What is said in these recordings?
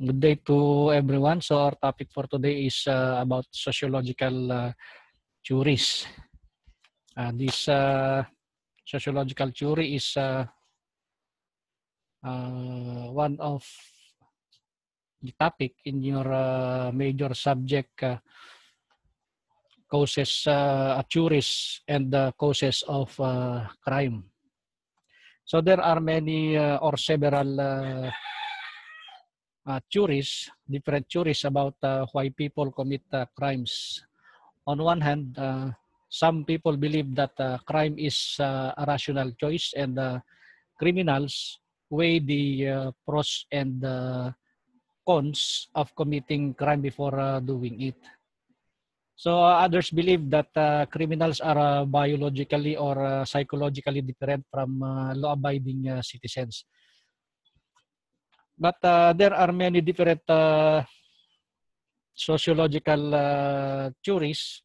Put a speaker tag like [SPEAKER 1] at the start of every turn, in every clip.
[SPEAKER 1] Good day to everyone. So our topic for today is about sociological theories. This sociological theory is one of the topic in your major subject causes theories and the causes of crime. So there are many or several theories, different theories about why people commit crimes. On one hand, some people believe that crime is a rational choice and criminals weigh the pros and cons of committing crime before doing it. So others believe that criminals are biologically or psychologically different from law-abiding citizens. But there are many different sociological theories.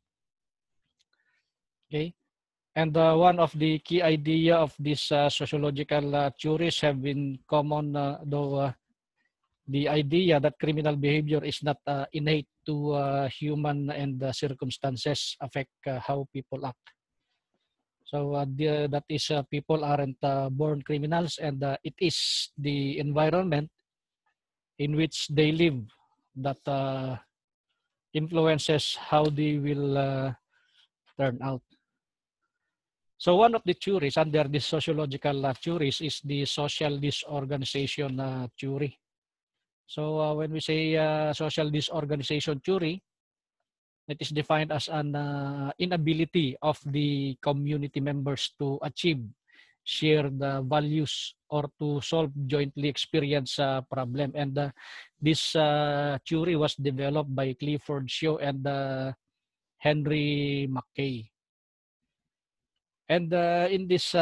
[SPEAKER 1] Okay. And one of the key idea of this sociological theories have been common, though the idea that criminal behavior is not innate to human and circumstances affect how people act. So that is people aren't born criminals, and it is the environment in which they live that influences how they will turn out. So one of the theories under this sociological theories is the social disorganization theory. So when we say social disorganization theory, it is defined as an inability of the community members to achieve shared values or to solve jointly experienced problem. And this theory was developed by Clifford Shaw and Henry Mackay. And in this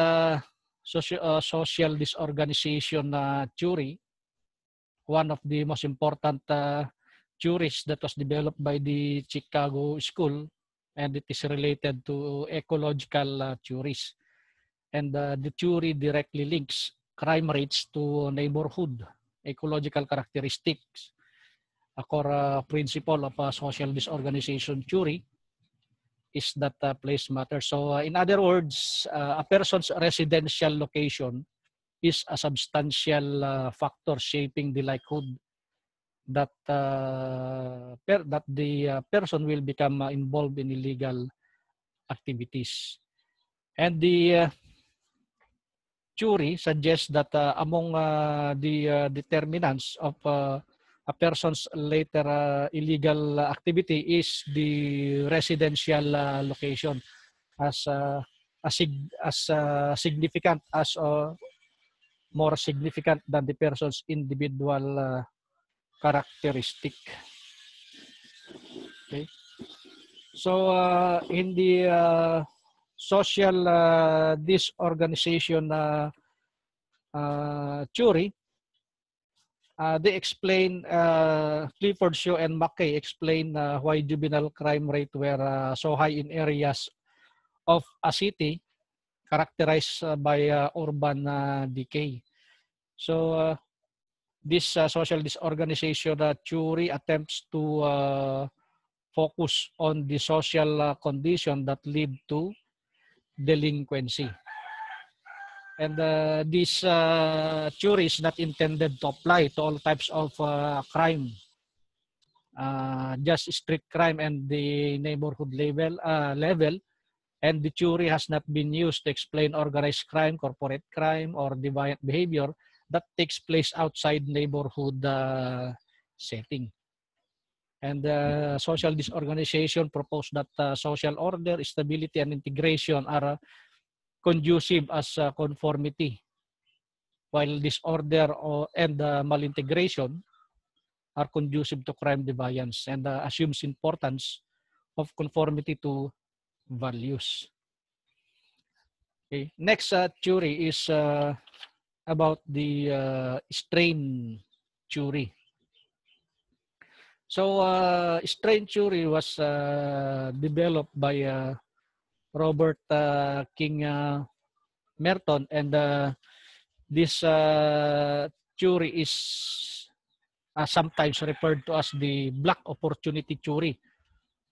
[SPEAKER 1] social disorganization theory, one of the most important theories that was developed by the Chicago School, and it is related to ecological theories. And the theory directly links crime rates to neighborhood ecological characteristics. A core principle of social disorganization theory is that place matters. So in other words, a person's residential location is a substantial factor shaping the likelihood that that the person will become involved in illegal activities. And the theory suggests that among the determinants of a person's later illegal activity is the residential location as significant as more significant than the person's individual characteristic. Okay. So in the social disorganization theory, they explain, Clifford Shaw and Mackay explain why juvenile crime rate were so high in areas of a city characterized by urban decay. So this social disorganization theory attempts to focus on the social condition that lead to delinquency. And this theory is not intended to apply to all types of crime, just street crime and the neighborhood level. And the theory has not been used to explain organized crime, corporate crime, or deviant behavior that takes place outside neighborhood setting. And social disorganization proposed that social order, stability, and integration are conducive as conformity, while disorder and malintegration are conducive to crime deviance, and assumes importance of conformity to values. Okay. Next theory is about the strain theory. So strain theory was developed by Robert King Merton, and this theory is sometimes referred to as the black opportunity theory.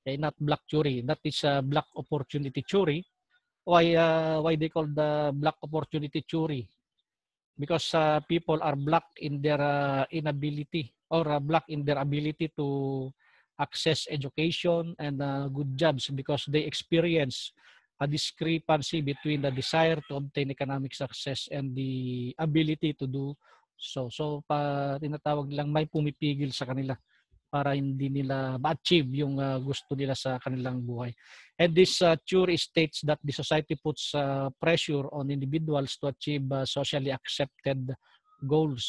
[SPEAKER 1] Okay, not black theory. That is black opportunity theory. Why they call the black opportunity theory? Because people are black in their inability or black in their ability to access education and good jobs because they experience a discrepancy between the desire to obtain economic success and the ability to do so. So, tinatawag nilang may pumipigil sa kanila para hindi nila ma-achieve yung gusto nila sa kanilang buhay. And this theory states that the society puts pressure on individuals to achieve socially accepted goals,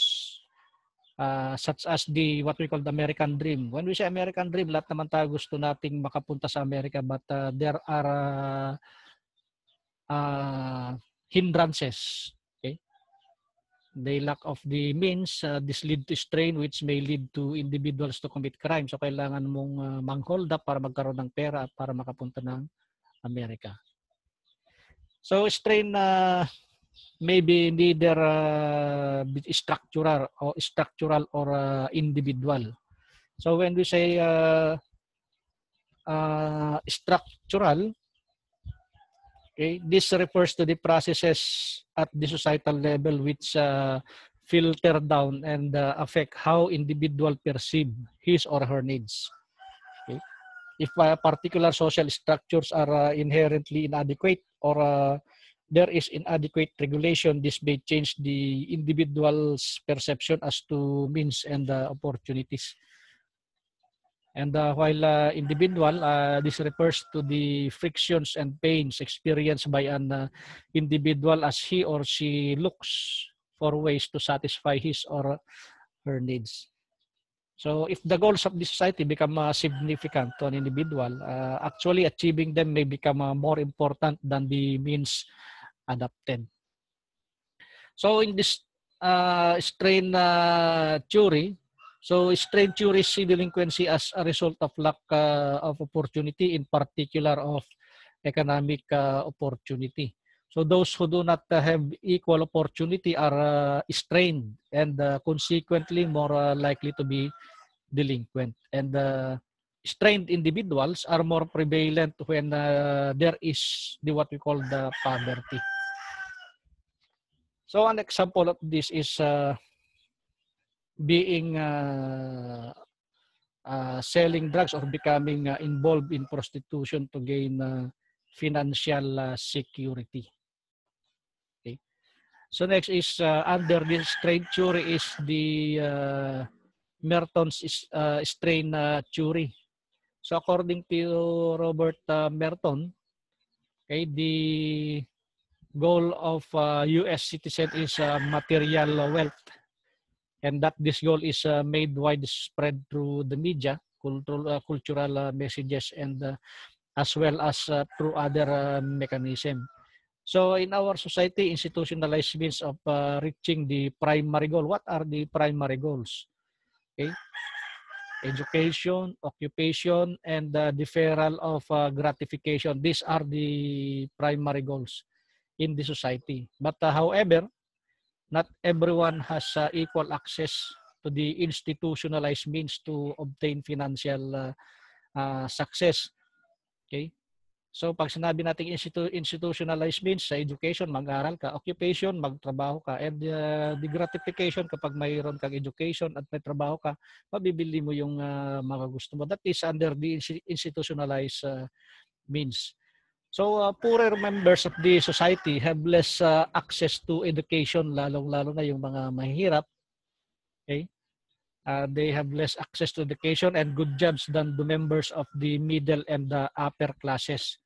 [SPEAKER 1] such as what we call the American dream. When we say American dream, lahat naman tayo gusto nating makapunta sa Amerika, but there are hindrances. The lack of the means, this lead to strain which may lead to individuals to commit crime. So kailangan mong mang-hold up para magkaroon ng pera at para makapunta ng Amerika. So strain may be neither structural or individual. So when we say structural, okay, this refers to the processes at the societal level which filter down and affect how individual perceive his or her needs. Okay? If particular social structures are inherently inadequate or there is inadequate regulation, this may change the individual's perception as to means and opportunities. And while individual, this refers to the frictions and pains experienced by an individual as he or she looks for ways to satisfy his or her needs. So if the goals of the society become significant to an individual, actually achieving them may become more important than the means adopted. So in this strain theory, so strain theory see delinquency as a result of lack of opportunity, in particular of economic opportunity. So those who do not have equal opportunity are strained and consequently more likely to be delinquent. And strained individuals are more prevalent when there is what we call the poverty. So an example of this is being selling drugs or becoming involved in prostitution to gain financial security. Okay. So next is under this strain theory is the Merton's strain theory. So according to Robert Merton, okay, the goal of U.S. citizen is material wealth. And that this goal is made widespread through the media, cultural messages, and as well as through other mechanisms. So in our society, institutionalized means of reaching the primary goal. What are the primary goals? Okay. Education, occupation, and deferral of gratification. These are the primary goals in the society. But however, not everyone has equal access to the institutionalized means to obtain financial success. Okay? So pag sinabi natin institutionalized means, sa education, mag-aral ka, occupation, magtrabaho ka, and the gratification kapag mayroon kang education at may trabaho ka, mabibili mo yung mga gusto mo. That is under the institutionalized means. So poorer members of the society have less access to education, lalong-lalo na yung mga mahihirap. Okay? They have less access to education and good jobs than the members of the middle and the upper classes.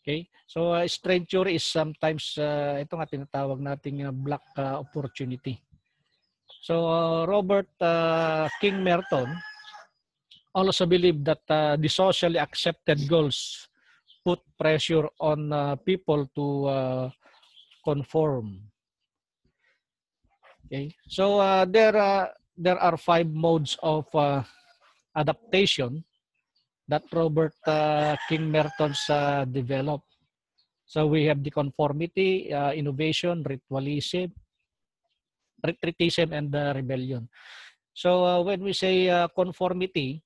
[SPEAKER 1] Okay? So strain theory is sometimes ito nga tinatawag nating black opportunity. So Robert King Merton also believed that the socially accepted goals put pressure on people to conform. Okay, so there are 5 modes of adaptation that Robert King Merton's developed. So we have the conformity, innovation, ritualism, patriotism and rebellion. So when we say conformity,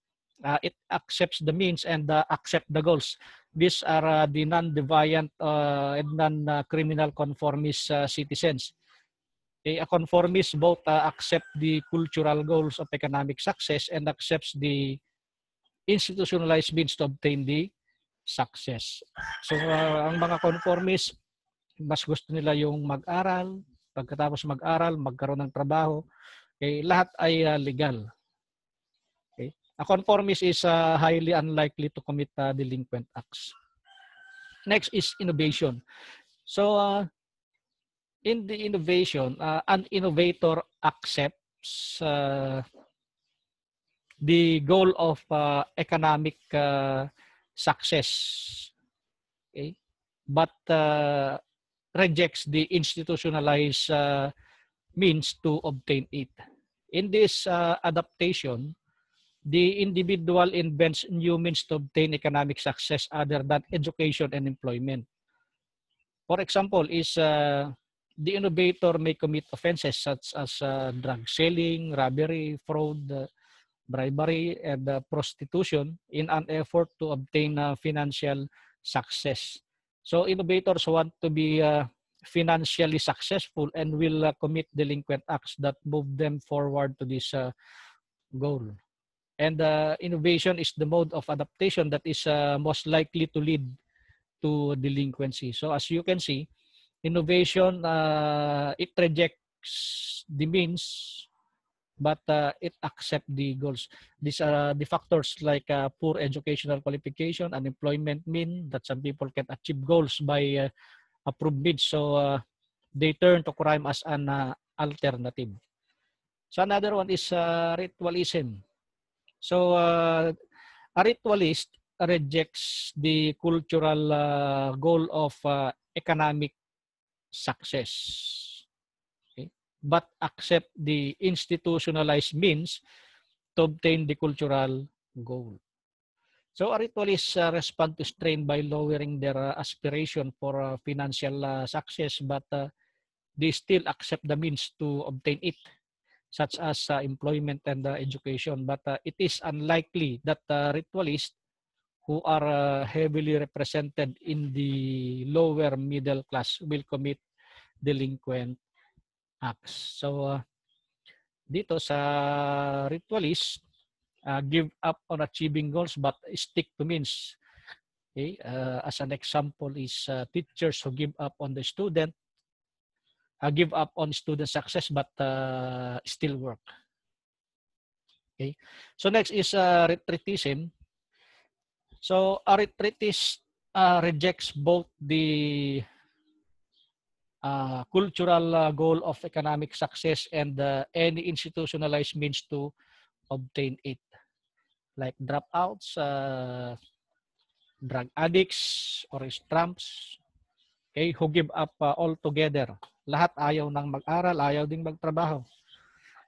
[SPEAKER 1] it accepts the means and accept the goals. These are the non-deviant and non-criminal conformist citizens. A conformist both accept the cultural goals of economic success and accepts the institutionalized means to obtain the success. So ang mga conformist, mas gusto nila yung mag-aral, pagkatapos mag-aral, magkaroon ng trabaho, lahat ay legal. Okay? A conformist is highly unlikely to commit delinquent acts. Next is innovation. So in the innovation, an innovator accepts the goal of economic success, okay, but rejects the institutionalized means to obtain it. In this adaptation, the individual invents new means to obtain economic success other than education and employment. For example, is the innovator may commit offenses such as drug selling, robbery, fraud, bribery, and prostitution in an effort to obtain financial success. So innovators want to be financially successful and will commit delinquent acts that move them forward to this goal. And innovation is the mode of adaptation that is most likely to lead to delinquency. So as you can see, innovation, it rejects the means, but it accepts the goals. These are the factors like poor educational qualification, unemployment mean that some people can achieve goals by approved means. So they turn to crime as an alternative. So another one is ritualism. So a ritualist rejects the cultural goal of economic success, okay, but accept the institutionalized means to obtain the cultural goal. So a ritualist respond to strain by lowering their aspiration for financial success, but they still accept the means to obtain it, such as employment and education. But it is unlikely that ritualists who are heavily represented in the lower middle class will commit delinquent acts. So dito sa ritualist, give up on achieving goals but stick to means. Okay? As an example is teachers who give up on the student, give up on student success but still work. Okay. So next is retreatism. So a retreatist rejects both the cultural goal of economic success and any institutionalized means to obtain it, like dropouts, drug addicts, or tramps, okay, who give up altogether. Lahat ayaw nang mag-aral, ayaw ding magtrabaho.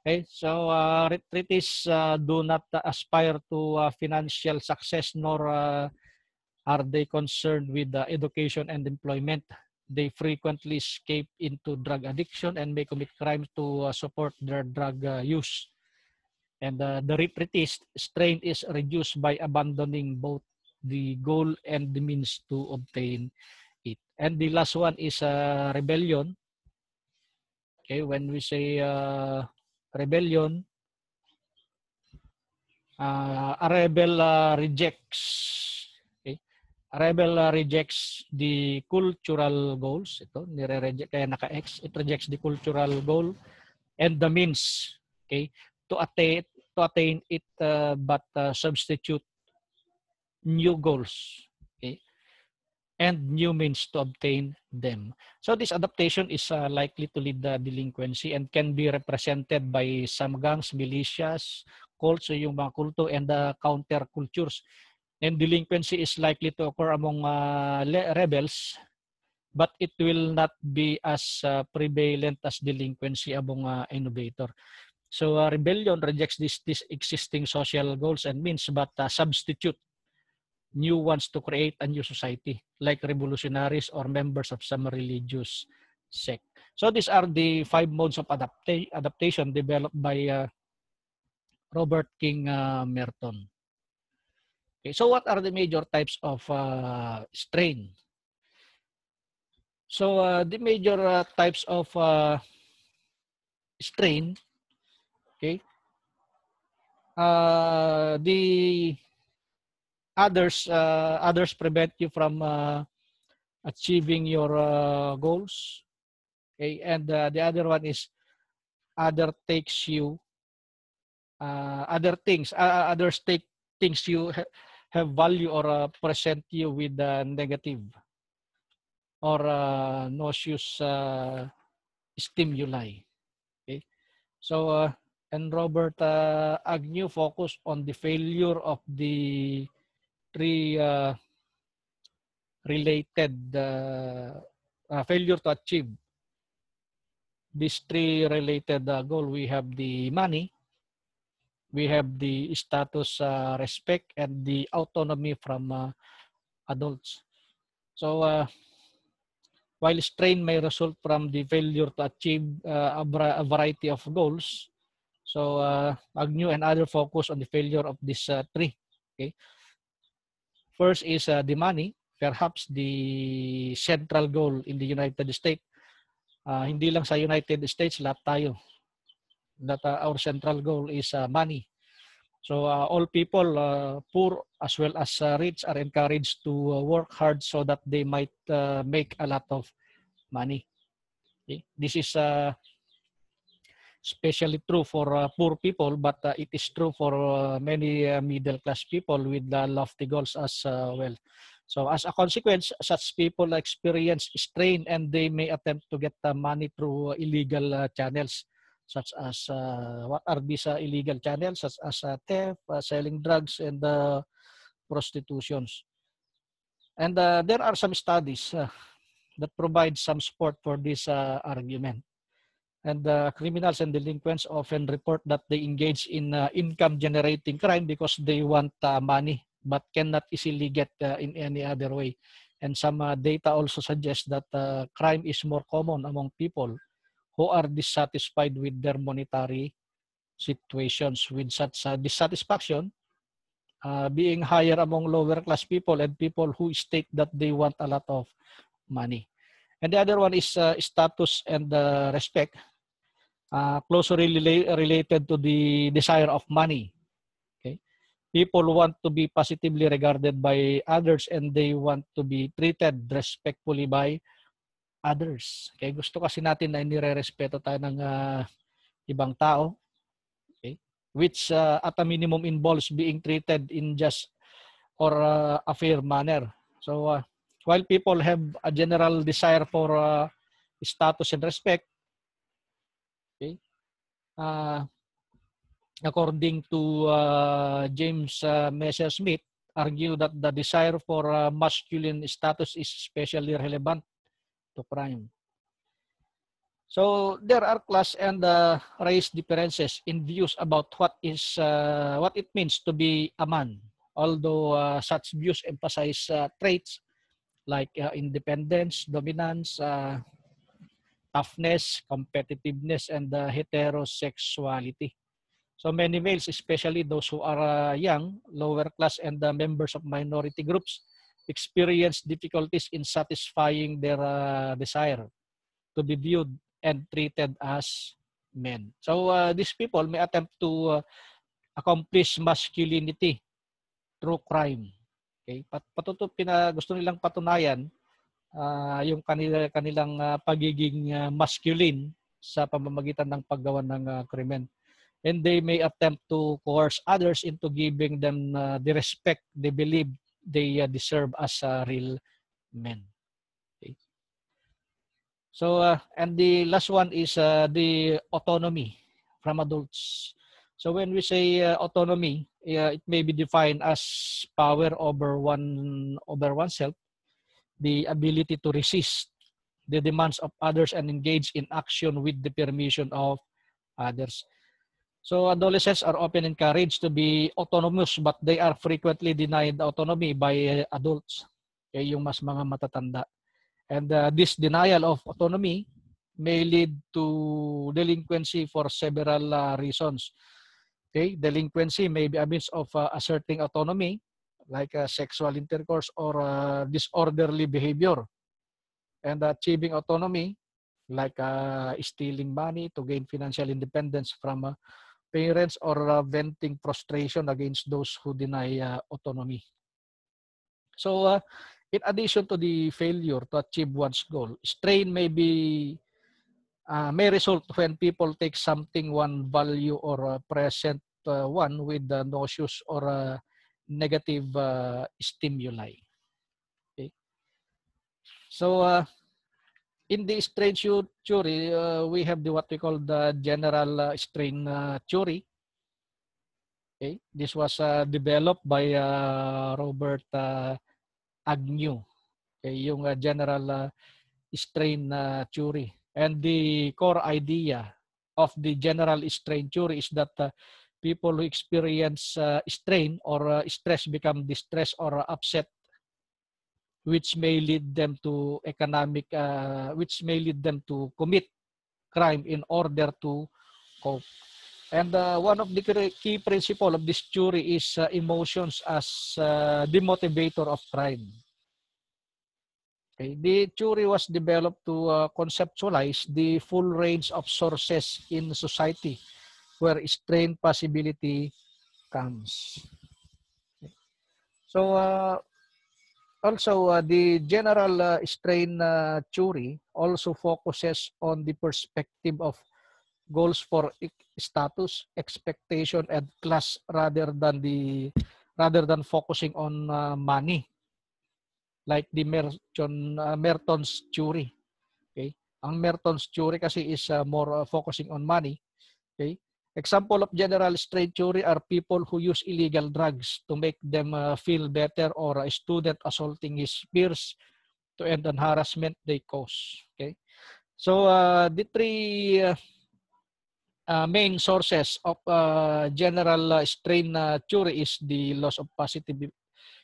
[SPEAKER 1] Okay, so retreatists do not aspire to financial success, nor are they concerned with education and employment. They frequently escape into drug addiction and may commit crimes to support their drug use. And the retreatist strain is reduced by abandoning both the goal and the means to obtain it. And the last one is rebellion. Okay, when we say rebellion, a rebel rejects, okay? A rebel rejects the cultural goals. Ito, nire-reject, kaya naka-X. It rejects the cultural goal and the means, okay, to attain it, but substitute new goals, okay, and new means to obtain them. So this adaptation is likely to lead to delinquency and can be represented by some gangs, militias, cults, so yung mga kulto, and countercultures. And delinquency is likely to occur among rebels, but it will not be as prevalent as delinquency among innovator. So rebellion rejects these existing social goals and means, but substitute new ones to create a new society, like revolutionaries or members of some religious SEC. So these are the 5 modes of adaptation developed by Robert King Merton. Okay, so what are the major types of strain? So the major types of strain, okay, the others prevent you from achieving your goals, okay, and the other one is other takes you others take things you have value or present you with negative or nauseous stimuli. Okay, so and Robert Agnew focused on the failure of the three related failure to achieve these three related goal. We have the money, we have the status, respect, and the autonomy from adults. So while strain may result from the failure to achieve a variety of goals, so Agnew and others focus on the failure of these three. Okay, first is the money, perhaps the central goal in the United States. Hindi lang sa United States, lahat tayo. That our central goal is money. So all people, poor as well as rich, are encouraged to work hard so that they might make a lot of money. Okay? This is especially true for poor people, but it is true for many middle-class people with lofty goals as well. So as a consequence, such people experience strain and they may attempt to get money through illegal channels, such as what are these illegal channels, such as theft, selling drugs, and prostitutions. And there are some studies that provide some support for this argument. And criminals and delinquents often report that they engage in income-generating crime because they want money but cannot easily get in any other way. And some data also suggests that crime is more common among people who are dissatisfied with their monetary situations, with such dissatisfaction being higher among lower-class people and people who state that they want a lot of money. And the other one is status and respect. Closely related to the desire of money. Okay, people want to be positively regarded by others and they want to be treated respectfully by others. Okay, gusto kasi natin na nire-respeto tayo ng ibang tao. Okay, which at a minimum involves being treated in just or a fair manner. So while people have a general desire for status and respect, okay, according to James Messersmith, argue that the desire for masculine status is especially relevant to crime. So there are class and race differences in views about what it means to be a man. Although such views emphasize traits like independence, dominance, toughness, competitiveness, and heterosexuality. So many males, especially those who are young, lower class, and members of minority groups, experience difficulties in satisfying their desire to be viewed and treated as men. So these people may attempt to accomplish masculinity through crime. Okay? Gusto nilang patunayan yung kanilang pagiging masculine sa pamamagitan ng paggawa ng krimen. And they may attempt to coerce others into giving them the respect they believe they deserve as real men. Okay. So, and the last one is the autonomy from adults. So when we say autonomy, it may be defined as power over oneself, the ability to resist the demands of others and engage in action with the permission of others. So adolescents are often encouraged to be autonomous but they are frequently denied autonomy by adults, yung mas mga matatanda. And this denial of autonomy may lead to delinquency for several reasons. Okay, delinquency may be a means of asserting autonomy, like sexual intercourse or disorderly behavior, and achieving autonomy, like stealing money to gain financial independence from parents or venting frustration against those who deny autonomy. So, in addition to the failure to achieve one's goal, strain may result when people take something one value or present one with the nauseous or negative stimuli. Okay. So, in the strain theory, we have what we call the general strain theory. Okay. This was developed by Robert Agnew. Okay. Yung general strain theory. And the core idea of the general strain theory is that people who experience strain or stress become distressed or upset, which may lead them to which may lead them to commit crime in order to cope. And one of the key principles of this theory is emotions as the motivator of crime. Okay. The theory was developed to conceptualize the full range of sources in society where strain possibility comes. Okay. So also the general strain theory also focuses on the perspective of goals for status, expectation, and class rather than focusing on money, like the Merton's theory. Okay? Ang Merton's theory kasi is more focusing on money. Okay? Example of general strain theory are people who use illegal drugs to make them feel better, or a student assaulting his peers to end on harassment they cause. Okay? So the three main sources of general strain theory is the loss of positive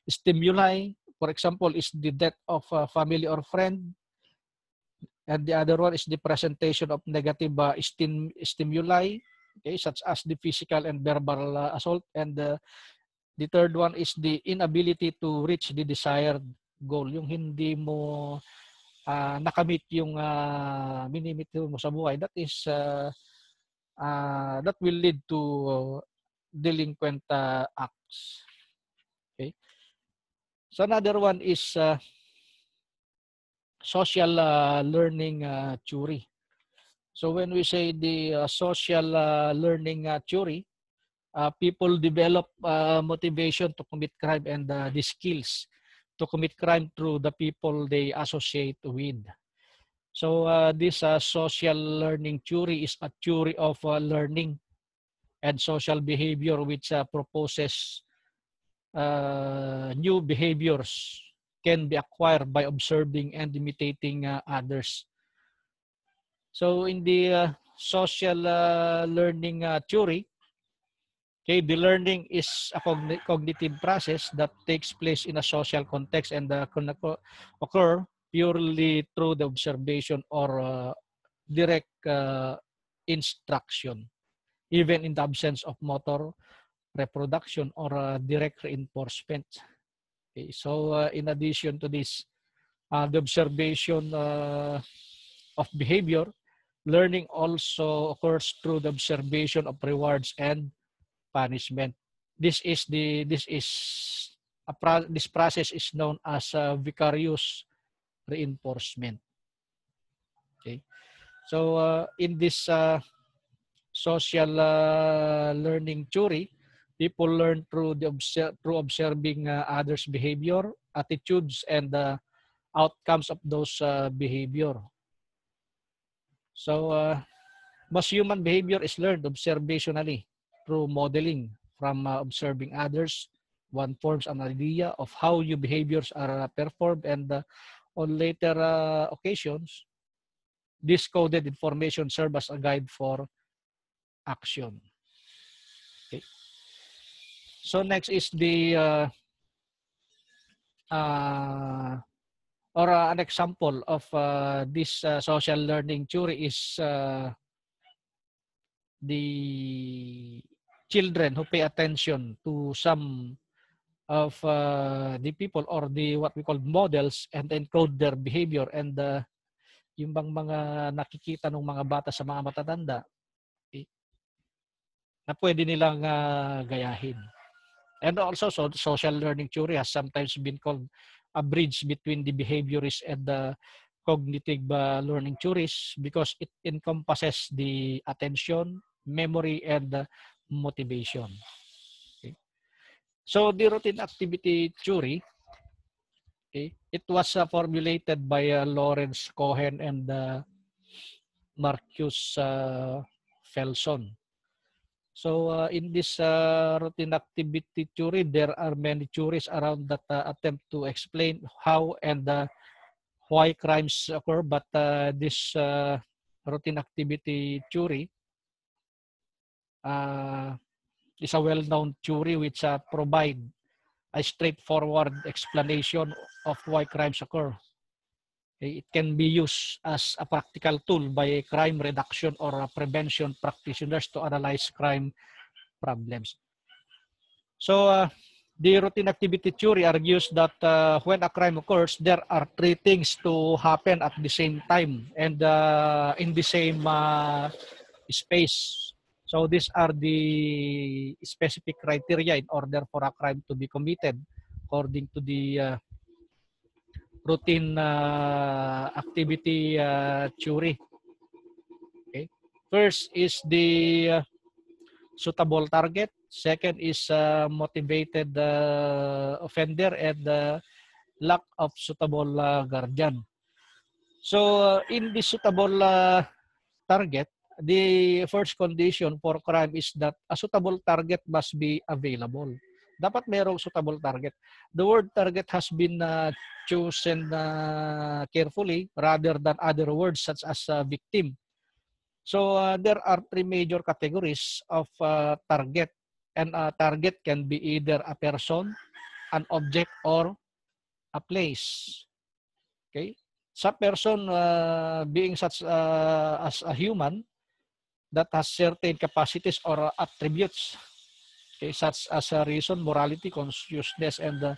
[SPEAKER 1] stimuli. For example, is the death of a family or friend. And the other one is the presentation of negative stimuli, okay, such as the physical and verbal assault. And the third one is the inability to reach the desired goal. Yung hindi mo nakamit yung minimit mo sa buhay. That is that will lead to delinquent acts. Okay. So another one is social learning theory. So when we say the social learning theory, people develop motivation to commit crime and the skills to commit crime through the people they associate with. So this social learning theory is a theory of learning and social behavior which proposes new behaviors can be acquired by observing and imitating others. So in the social learning theory, okay, the learning is a cognitive process that takes place in a social context and can occur purely through the observation or direct instruction, even in the absence of motor reproduction or direct reinforcement. Okay, so in addition to this, the observation of behavior, learning also occurs through the observation of rewards and punishment. This process is known as vicarious reinforcement. Okay, so in this social learning theory, people learn through through observing others' behavior, attitudes, and outcomes of those behavior. So most human behavior is learned observationally through modeling. From observing others, one forms an idea of how your behaviors are performed, and on later occasions, this coded information serves as a guide for action. Okay. So next is the or an example of this social learning theory is the children who pay attention to some of the people or the what we call models and encode their behavior, and yung bang mga nakikita ng mga bata sa mga matatanda na pwede nilang gayahin. And also, social learning theory has sometimes been called a bridge between the behaviorist and the cognitive learning theories because it encompasses the attention, memory, and motivation. Okay. So the routine activity theory, okay, it was formulated by Lawrence Cohen and Marcus Felson. So in this routine activity theory, there are many theories around that attempt to explain how and why crimes occur. But this routine activity theory is a well-known theory which provide a straightforward explanation of why crimes occur. It can be used as a practical tool by crime reduction or prevention practitioners to analyze crime problems. So the routine activity theory argues that when a crime occurs, there are three things to happen at the same time and in the same space. So these are the specific criteria in order for a crime to be committed according to the routine activity theory. Okay. First is the suitable target. Second is motivated offender, and lack of suitable guardian. So in the suitable target, the first condition for crime is that a suitable target must be available. Dapat mayroong suitable target. The word target has been chosen carefully rather than other words such as victim. So there are three major categories of target, and a target can be either a person, an object, or a place. Okay, sa person being such as a human that has certain capacities or attributes, okay, such as reason, morality, consciousness, and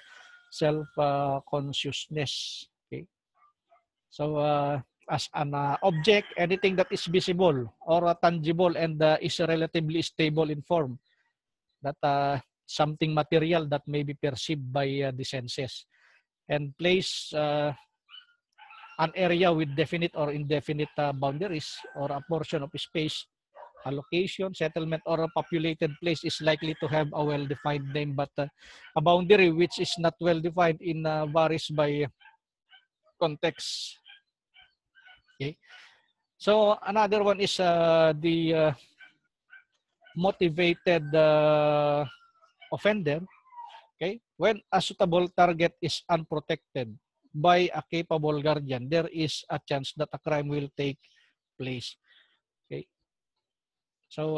[SPEAKER 1] self-consciousness. Okay, so as an object, anything that is visible or tangible and is relatively stable in form, that something material that may be perceived by the senses. And place, an area with definite or indefinite boundaries, or a portion of space, a location, settlement, or a populated place is likely to have a well-defined name, but a boundary which is not well-defined varies by context. Okay. So another one is the motivated offender. Okay, when a suitable target is unprotected by a capable guardian, there is a chance that a crime will take place. Okay, so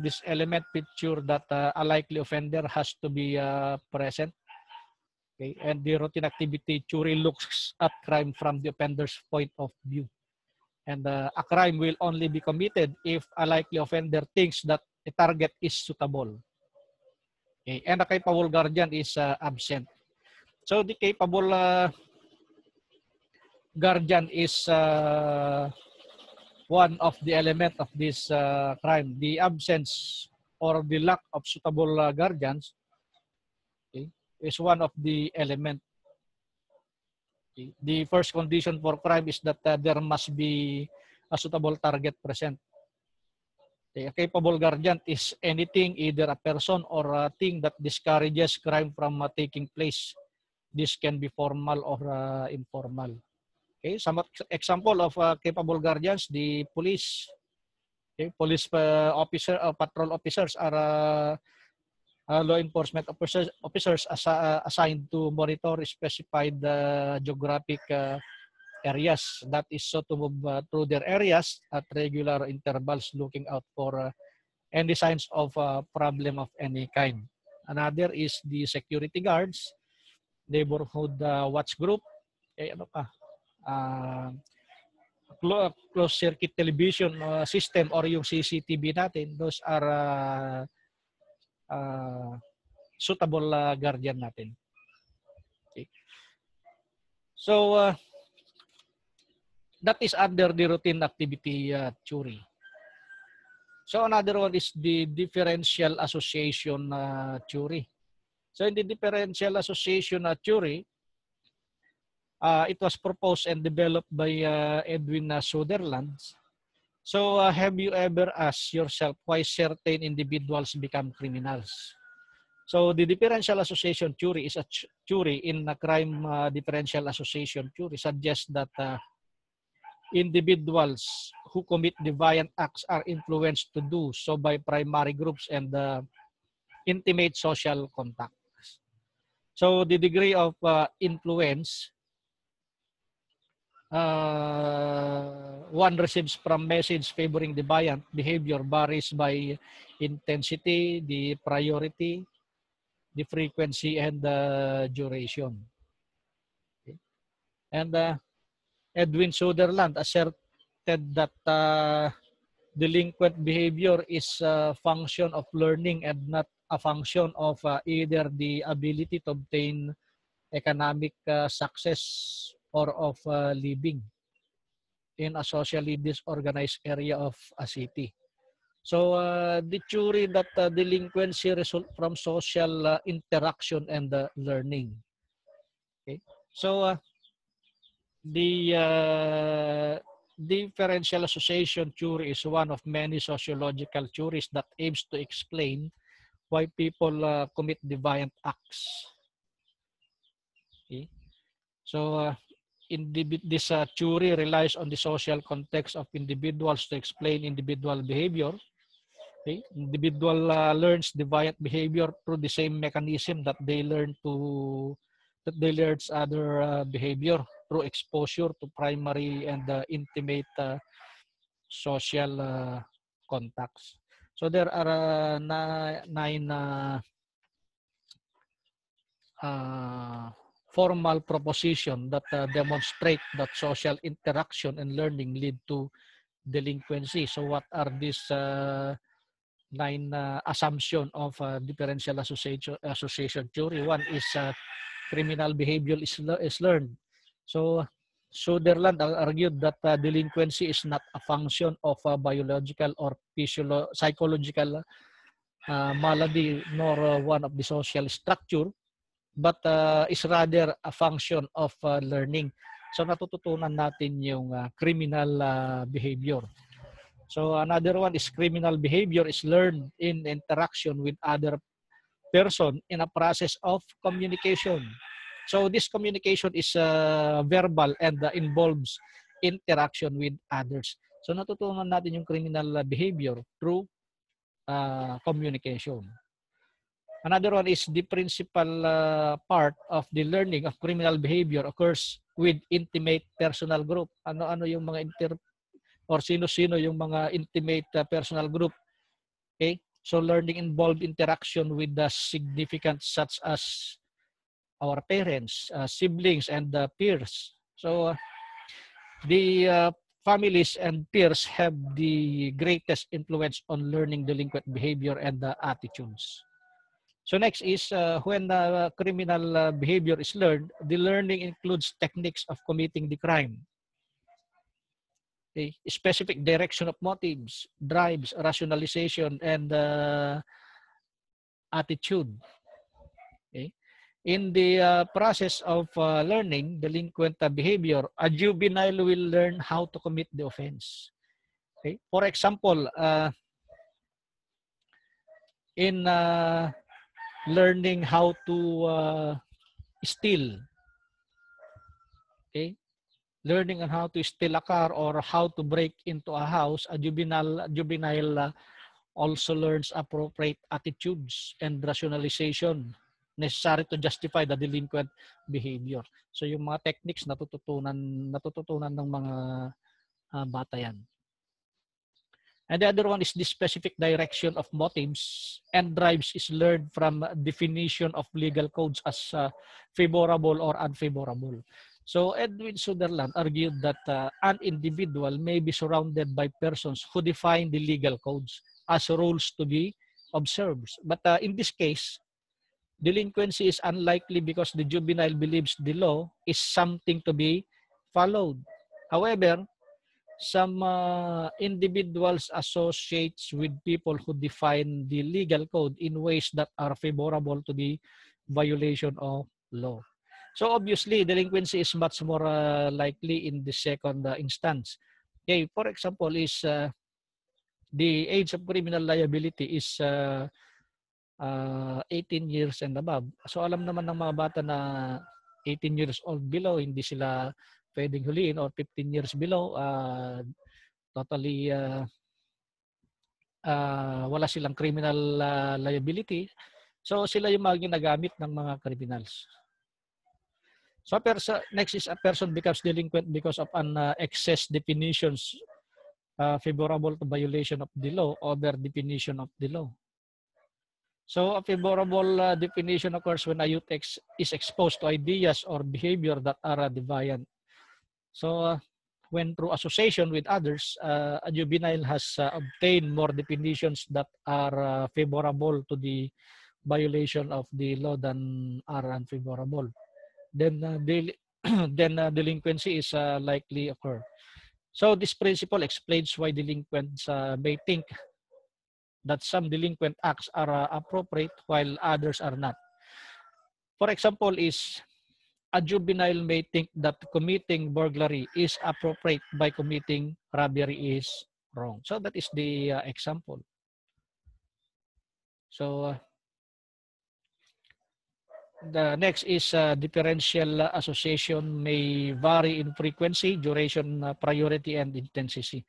[SPEAKER 1] this element picture that a likely offender has to be present. Okay, and the routine activity theory looks at crime from the offender's point of view. And a crime will only be committed if a likely offender thinks that a target is suitable. Okay, and a capable guardian is absent. So the capable guardian is one of the element of this crime. The absence or the lack of suitable guardians, okay, is one of the element. Okay. The first condition for crime is that there must be a suitable target present. Okay. A capable guardian is anything, either a person or a thing that discourages crime from taking place. This can be formal or informal. Okay, some example of capable guardians: the police. Okay, police officer or patrol officers are law enforcement officers assigned to monitor specified geographic areas. That is so to move through their areas at regular intervals, looking out for any signs of problem of any kind. Another is the security guards, neighborhood watch group. ano pa, closed circuit television system or yung CCTV natin, those are suitable guardian natin. Okay. So that is under the routine activity theory. So another one is the differential association theory. So in the differential association theory, it was proposed and developed by Edwin Sutherland. So have you ever asked yourself why certain individuals become criminals? So the differential association theory is a theory in a crime differential association theory suggests that individuals who commit deviant acts are influenced to do so by primary groups and intimate social contacts. So the degree of influence one receives from message favoring deviant behavior varies by intensity, the priority, the frequency, and the duration. Okay. And Edwin Sutherland asserted that delinquent behavior is a function of learning and not a function of either the ability to obtain economic success or of living in a socially disorganized area of a city. So the theory that delinquency results from social interaction and learning. Okay. So the differential association theory is one of many sociological theories that aims to explain why people commit deviant acts. Okay. So this theory relies on the social context of individuals to explain individual behavior. Okay. Individual learns deviant behavior through the same mechanism that they learn other behavior through exposure to primary and intimate social contacts. So there are 9 formal proposition that demonstrate that social interaction and learning lead to delinquency. So what are these 9 assumption of differential association theory? One is criminal behavior is learned. So Sutherland argued that delinquency is not a function of a biological or psychological malady nor one of the social structure, but is rather a function of learning. So natututunan natin yung criminal behavior. So another one is criminal behavior is learned in interaction with other person in a process of communication. So this communication is verbal and involves interaction with others. So natutunan natin yung criminal behavior through communication. Another one is the principal part of the learning of criminal behavior occurs with intimate personal group. Ano-ano yung mga or sino-sino yung mga intimate personal group. Okay? So learning involved interaction with the significant such as our parents, siblings, and peers. So the families and peers have the greatest influence on learning delinquent behavior and attitudes. So next is when criminal behavior is learned, the learning includes techniques of committing the crime. Okay. Specific direction of motives, drives, rationalization, and attitude. Okay. In the process of learning delinquent behavior, a juvenile will learn how to commit the offense. Okay. For example, in learning how to steal, okay, learning on how to steal a car or how to break into a house, a juvenile also learns appropriate attitudes and rationalization necessary to justify the delinquent behavior. So yung mga techniques natututunan ng mga bata yan. And the other one is the specific direction of motives and drives is learned from definition of legal codes as favorable or unfavorable. So Edwin Sutherland argued that an individual may be surrounded by persons who define the legal codes as rules to be observed. But in this case, delinquency is unlikely because the juvenile believes the law is something to be followed. However, some individuals associates with people who define the legal code in ways that are favorable to the violation of law. So obviously, delinquency is much more likely in the second instance. Okay, for example, is the age of criminal liability is 18 years and above. So alam naman ng mga bata na 18 years old below, hindi sila pwedeng huliin, or 15 years below, totally wala silang criminal liability. So sila yung mga ginagamit ng mga criminals. So next is a person becomes delinquent because of an excess definitions favorable to violation of the law over definition of the law. So a favorable definition occurs when a youth is exposed to ideas or behavior that are deviant. So when through association with others, a juvenile has obtained more definitions that are favorable to the violation of the law than are unfavorable, then delinquency is likely occur. So this principle explains why delinquents may think that some delinquent acts are appropriate while others are not. For example, is a juvenile may think that committing burglary is appropriate by committing robbery is wrong. So that is the example. So the next is differential association may vary in frequency, duration, priority, and intensity.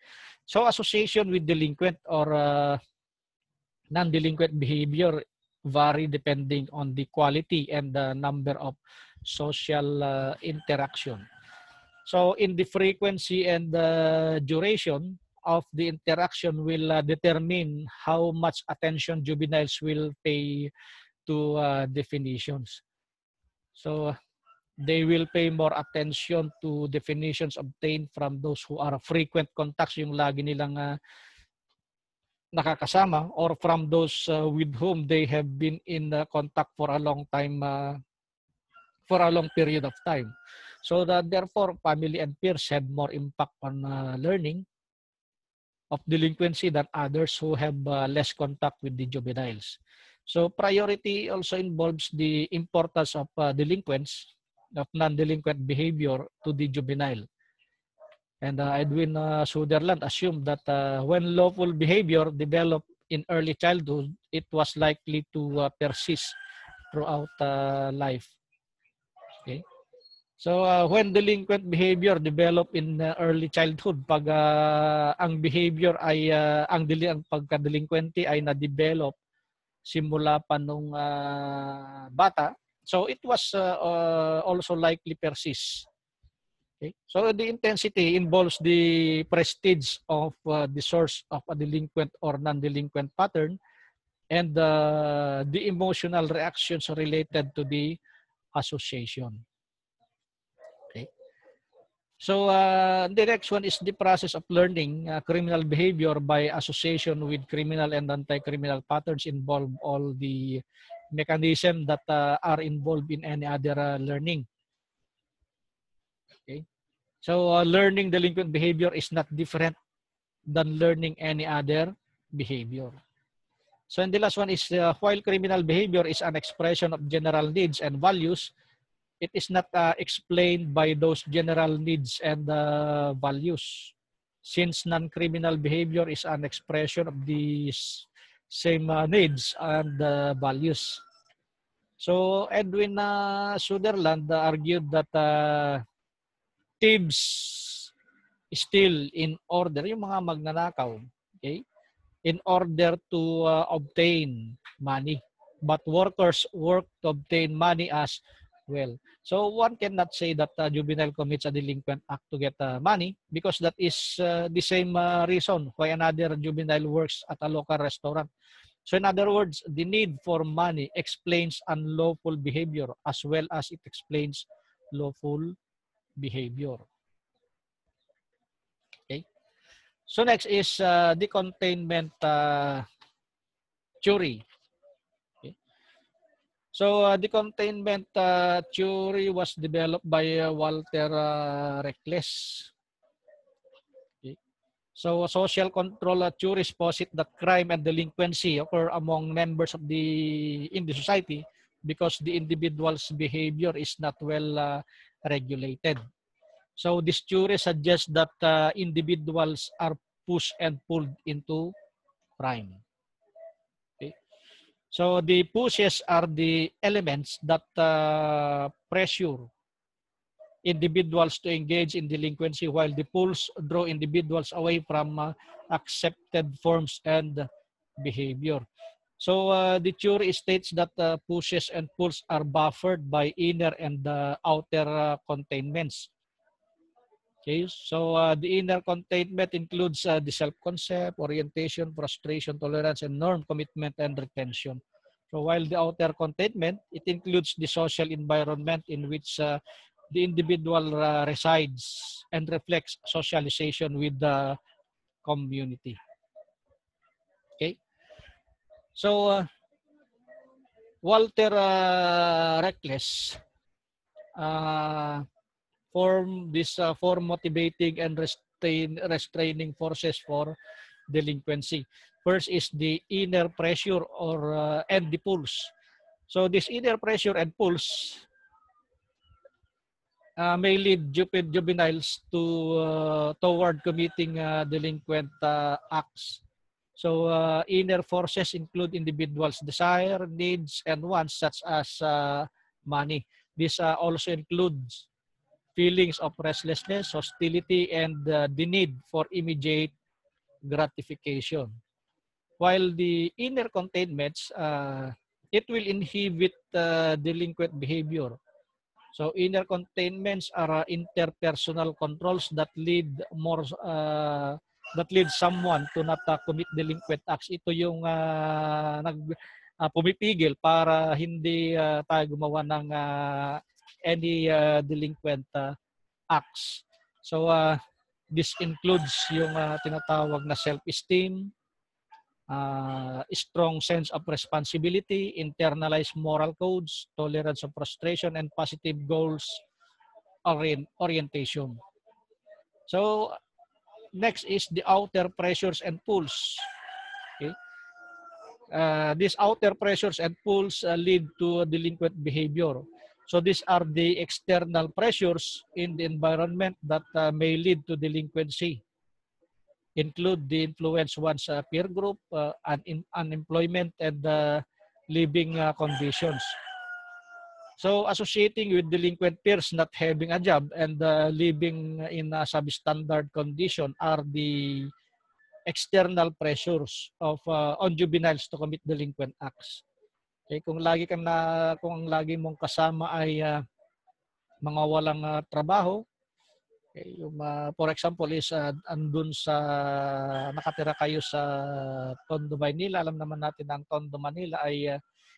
[SPEAKER 1] So association with delinquent or non-delinquent behavior vary depending on the quality and the number of social interaction. So in the frequency and the duration of the interaction will determine how much attention juveniles will pay to definitions. So they will pay more attention to definitions obtained from those who are frequent contacts, yung lagi nilang nakakasama, or from those with whom they have been in contact for a long time, for a long period of time. So that therefore, family and peers have more impact on learning of delinquency than others who have less contact with the juveniles. So priority also involves the importance of delinquents, of non-delinquent behavior to the juvenile. And Edwin Sutherland assumed that when lawful behavior developed in early childhood, it was likely to persist throughout life. Okay. So when delinquent behavior develop in early childhood, pag ang behavior ay ang pagka-delinquente ay na-develop simula pa nung bata, so it was also likely persist. Okay. So the intensity involves the prestige of the source of a delinquent or non-delinquent pattern and the emotional reactions related to the association. Okay. So the next one is the process of learning criminal behavior by association with criminal and anti-criminal patterns involve all the mechanisms that are involved in any other learning. Okay. So learning delinquent behavior is not different than learning any other behavior. So and the last one is while criminal behavior is an expression of general needs and values, it is not explained by those general needs and values, since non-criminal behavior is an expression of these same needs and values. So Edwin Sutherland argued that thieves steal in order, yung mga magnanakaw, okay, in order to obtain money. But workers work to obtain money as well. So one cannot say that juvenile commits a delinquent act to get money, because that is the same reason why another juvenile works at a local restaurant. So in other words, the need for money explains unlawful behavior as well as it explains lawful behavior. Okay. So next is the containment theory. Okay. So the containment theory was developed by Walter Reckless. Okay. So social control theories posit that crime and delinquency occur among members of in the society because the individual's behavior is not well regulated. So this theory suggests that individuals are pushed and pulled into crime. Okay. So the pushes are the elements that pressure individuals to engage in delinquency, while the pulls draw individuals away from accepted forms and behavior. So the theory states that pushes and pulls are buffered by inner and outer containments. Okay, so the inner containment includes the self-concept, orientation, frustration, tolerance, and norm, commitment, and retention. So while the outer containment, it includes the social environment in which the individual resides and reflects socialization with the community. Okay, so Walter Reckless form this four motivating and restraining forces for delinquency. First is the inner pressure or and the pulse. So this inner pressure and pulse may lead juveniles to toward committing delinquent acts. So inner forces include individuals' desire, needs, and wants such as money. This also includes feelings of restlessness, hostility, and the need for immediate gratification. While the inner containments, it will inhibit delinquent behavior. So inner containments are interpersonal controls that lead someone to not commit delinquent acts. Ito yung pumipigil para hindi tayo gumawa ng any delinquent acts. So this includes yung tinatawag na self-esteem, strong sense of responsibility, internalized moral codes, tolerance of frustration, and positive goals orientation. So next is the outer pressures and pulls. Okay. These outer pressures and pulls lead to delinquent behavior. So these are the external pressures in the environment that may lead to delinquency. Include the influence one's peer group, unemployment, and living conditions. So associating with delinquent peers not having a job and living in a substandard condition are the external pressures of on juveniles to commit delinquent acts. Okay, kung lagi mong kasama ay mga walang trabaho, okay, yung for example is andun sa nakatira kayo sa Tondo, Manila. Alam naman natin na ang Tondo, Manila ay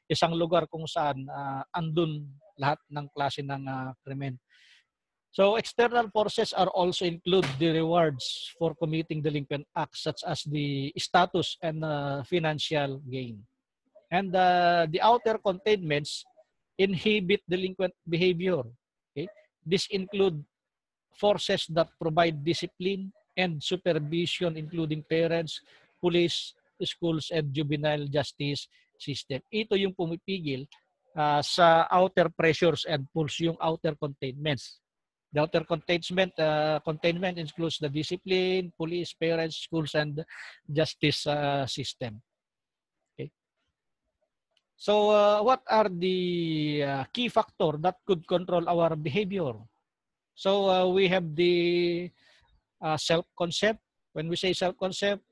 [SPEAKER 1] isang lugar kung saan andun lahat ng klase ng krimen. So external forces are also include the rewards for committing delinquent acts such as the status and financial gain. And the outer containments inhibit delinquent behavior. Okay? This include forces that provide discipline and supervision, including parents, police, schools, and juvenile justice system. Ito yung pumipigil sa outer pressures and pulls, yung outer containments. The outer containment includes the discipline, police, parents, schools, and justice system. Okay. So what are the key factors that could control our behavior? So we have the self-concept. When we say self-concept,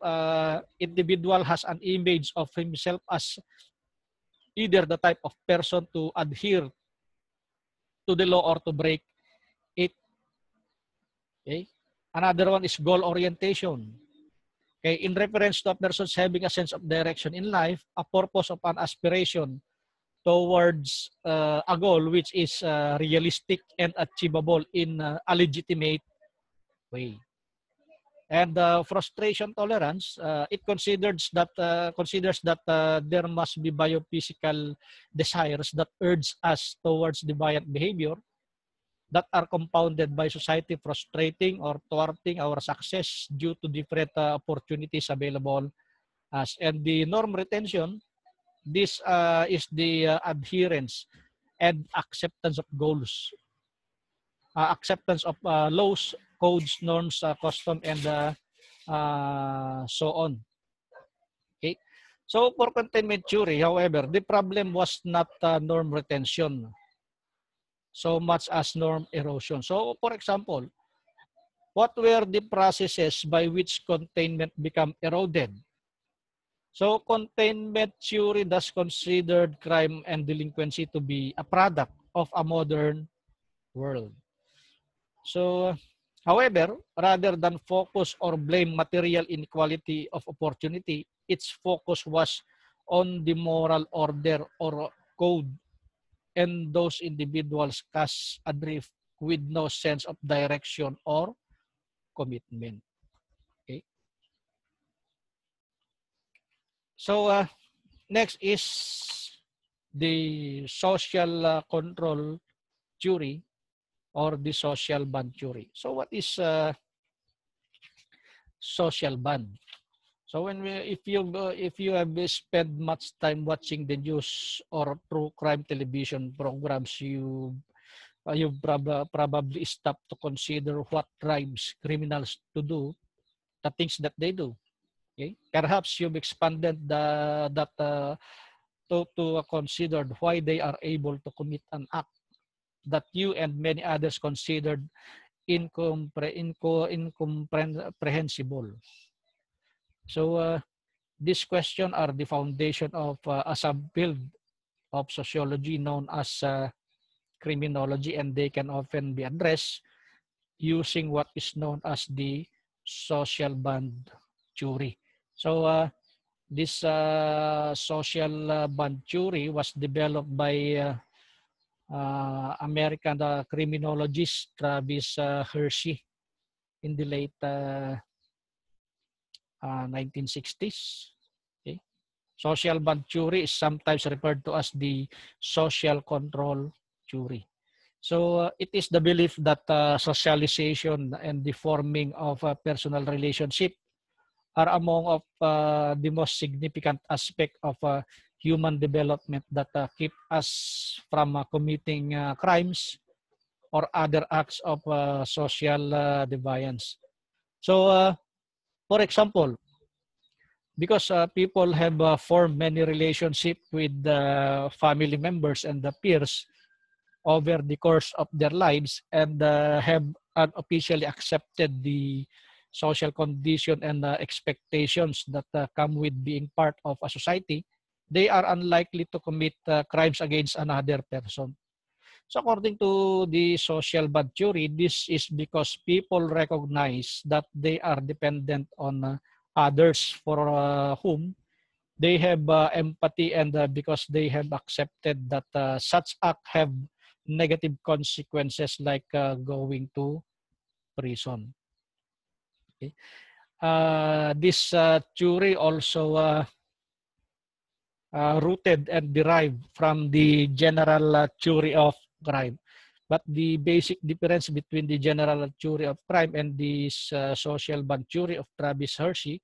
[SPEAKER 1] individual has an image of himself as either the type of person to adhere to the law or to break it. Okay. Another one is goal orientation. Okay. In reference to a person having a sense of direction in life, a purpose of an aspiration towards a goal which is realistic and achievable in a legitimate way. And frustration tolerance, it considers that there must be biophysical desires that urge us towards deviant behavior that are compounded by society frustrating or thwarting our success due to different opportunities available as. And the norm retention, this is the adherence and acceptance of goals, acceptance of laws, codes, norms, custom, and so on. Okay. So for containment theory, however, the problem was not norm retention so much as norm erosion. So for example, what were the processes by which containment become eroded? So containment theory thus considered crime and delinquency to be a product of a modern world. So, however, rather than focus or blame material inequality of opportunity, its focus was on the moral order or code and those individuals cast adrift with no sense of direction or commitment. Okay. So, next is the social control theory or the social band theory. So what is social band? So if you have spent much time watching the news or true crime television programs, you probably stop to consider what drives criminals to do the things that they do. Okay, perhaps you've expanded that to consider why they are able to commit an act that you and many others considered incomprehensible. So these questions are the foundation of a subfield of sociology known as criminology, and they can often be addressed using what is known as the social band theory. So this social band theory was developed by American criminologist Travis Hershey in the late 1960s. Okay. Social band theory is sometimes referred to as the social control theory. So it is the belief that socialization and the forming of a personal relationship are among of the most significant aspect of human development that keep us from committing crimes or other acts of social deviance. So, for example, because people have formed many relationships with family members and the peers over the course of their lives and have unofficially accepted the social condition and expectations that come with being part of a society, they are unlikely to commit crimes against another person. So according to the social bad theory, this is because people recognize that they are dependent on others for whom they have empathy, and because they have accepted that such act have negative consequences like going to prison. Okay. This theory also rooted and derived from the general theory of crime. But the basic difference between the general theory of crime and this social band theory of Travis Hershey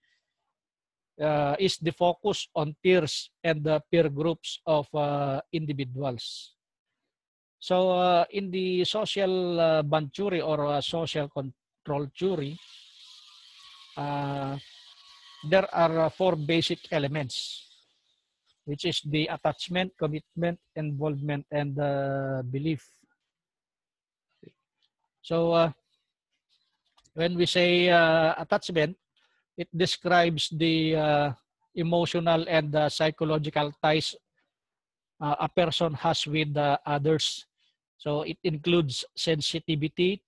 [SPEAKER 1] is the focus on peers and the peer groups of individuals. So in the social band theory or social control theory, uh, there are four basic elements, which is the attachment, commitment, involvement, and belief. So when we say attachment, it describes the emotional and psychological ties a person has with others. So it includes sensitivity,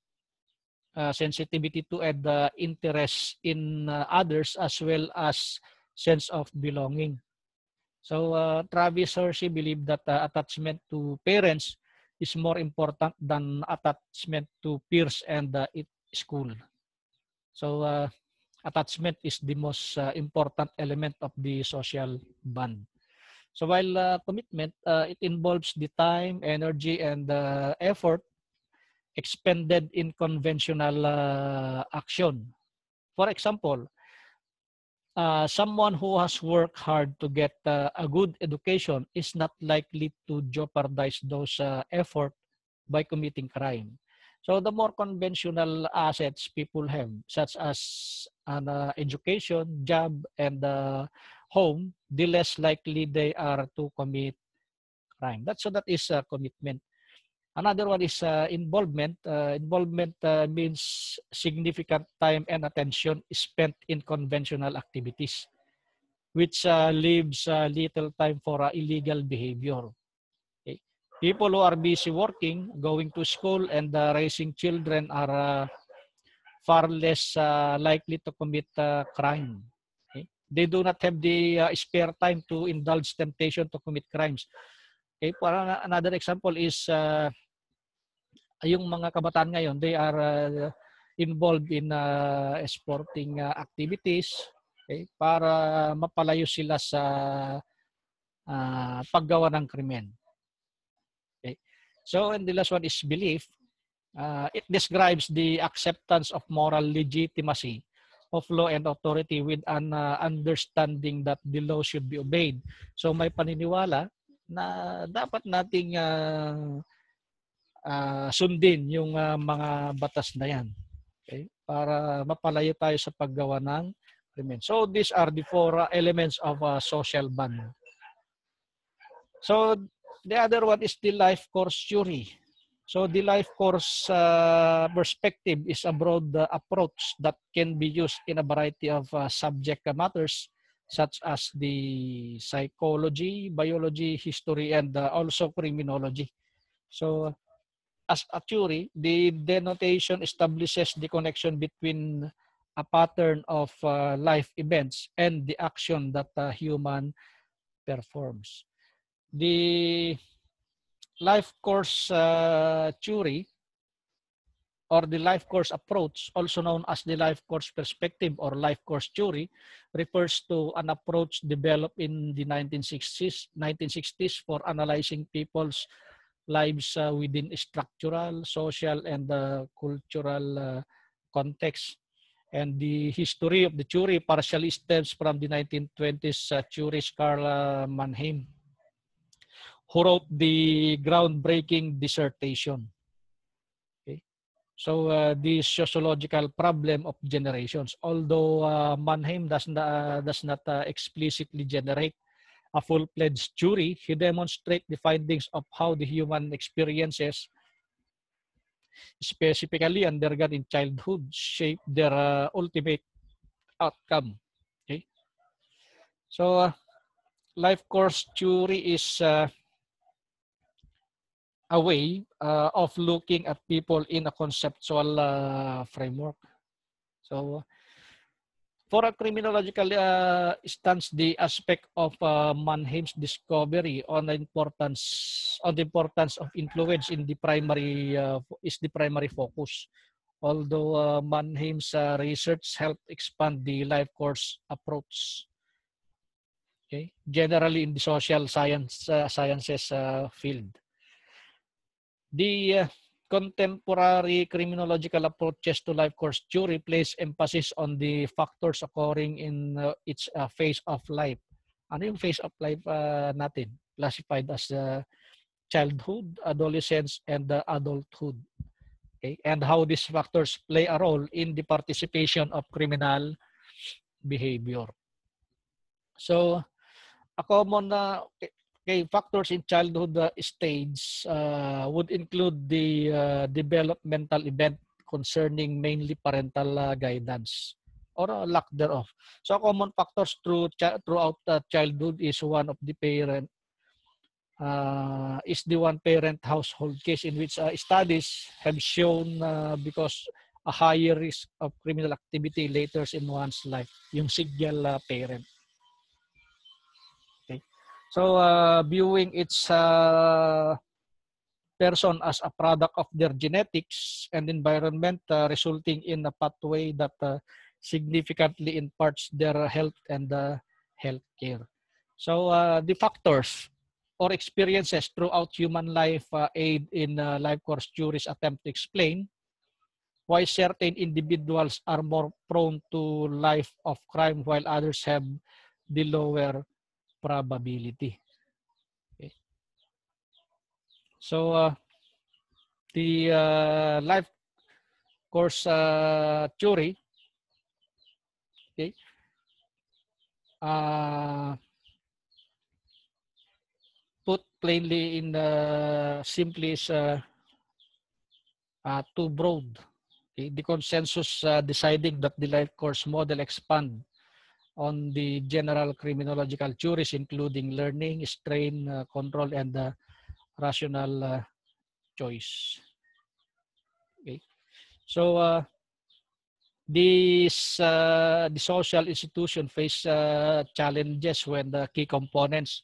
[SPEAKER 1] sensitivity to and interest in others, as well as sense of belonging. So Travis Hershey believed that attachment to parents is more important than attachment to peers and school. So attachment is the most important element of the social bond. So while commitment, it involves the time, energy, and effort expended in conventional action. For example, someone who has worked hard to get a good education is not likely to jeopardize those effort by committing crime. So the more conventional assets people have, such as an education, job, and home, the less likely they are to commit crime. That is commitment. Another one is involvement. Involvement means significant time and attention spent in conventional activities, which leaves little time for illegal behavior. Okay. People who are busy working, going to school, and raising children are far less likely to commit crime. Okay. They do not have the spare time to indulge temptation to commit crimes. Okay. Another example is yung mga kabataan ngayon, they are involved in sporting activities, okay, para mapalayo sila sa paggawa ng krimen. Okay. So, and the last one is belief. It describes the acceptance of moral legitimacy of law and authority with an understanding that the law should be obeyed. So, may paniniwala na dapat nating sundin yung mga batas na yan, okay, para mapalayo tayo sa paggawa ng krimen. So these are the four elements of social bond. So the other one is the life course theory. So the life course perspective is a broad approach that can be used in a variety of subject matters such as the psychology, biology, history, and also criminology. So as a theory, the denotation establishes the connection between a pattern of life events and the action that a human performs. The life course theory or the life course approach, also known as the life course perspective or life course theory, refers to an approach developed in the 1960s for analyzing people's lives within structural, social, and cultural context. And the history of the theory partially stems from the 1920s theorist Karl Mannheim, who wrote the groundbreaking dissertation. Okay. So the sociological problem of generations. Although Mannheim does not explicitly generate a full-fledged theory, he demonstrates the findings of how the human experiences, specifically undergone in childhood, shape their ultimate outcome. Okay, so life course theory is a way of looking at people in a conceptual framework. So for a criminological stance, the aspect of Mannheim's discovery on the importance of influence in the primary is the primary focus. Although Mannheim's research helped expand the life course approach, okay, generally in the social sciences field. The contemporary criminological approaches to life course theory place emphasis on the factors occurring in its phase of life. Ano yung phase of life natin? Classified as childhood, adolescence, and adulthood. Okay? And how these factors play a role in the participation of criminal behavior. So, a common factors in childhood stage would include the developmental event concerning mainly parental guidance or lack thereof. So common factors throughout childhood is one of the parent is the one parent household case in which studies have shown because a higher risk of criminal activity later in one's life, yung single parent. Okay. So viewing its person as a product of their genetics and environment, resulting in a pathway that significantly imparts their health and health care. So the factors or experiences throughout human life aid in life course theories attempt to explain why certain individuals are more prone to life of crime while others have the lower probability. Okay. So the life course theory, okay, uh, put plainly in simply is too broad. Okay? The consensus deciding that the life course model expand on the general criminological theories, including learning, strain, control, and rational choice. Okay. So the social institution face challenges when the key components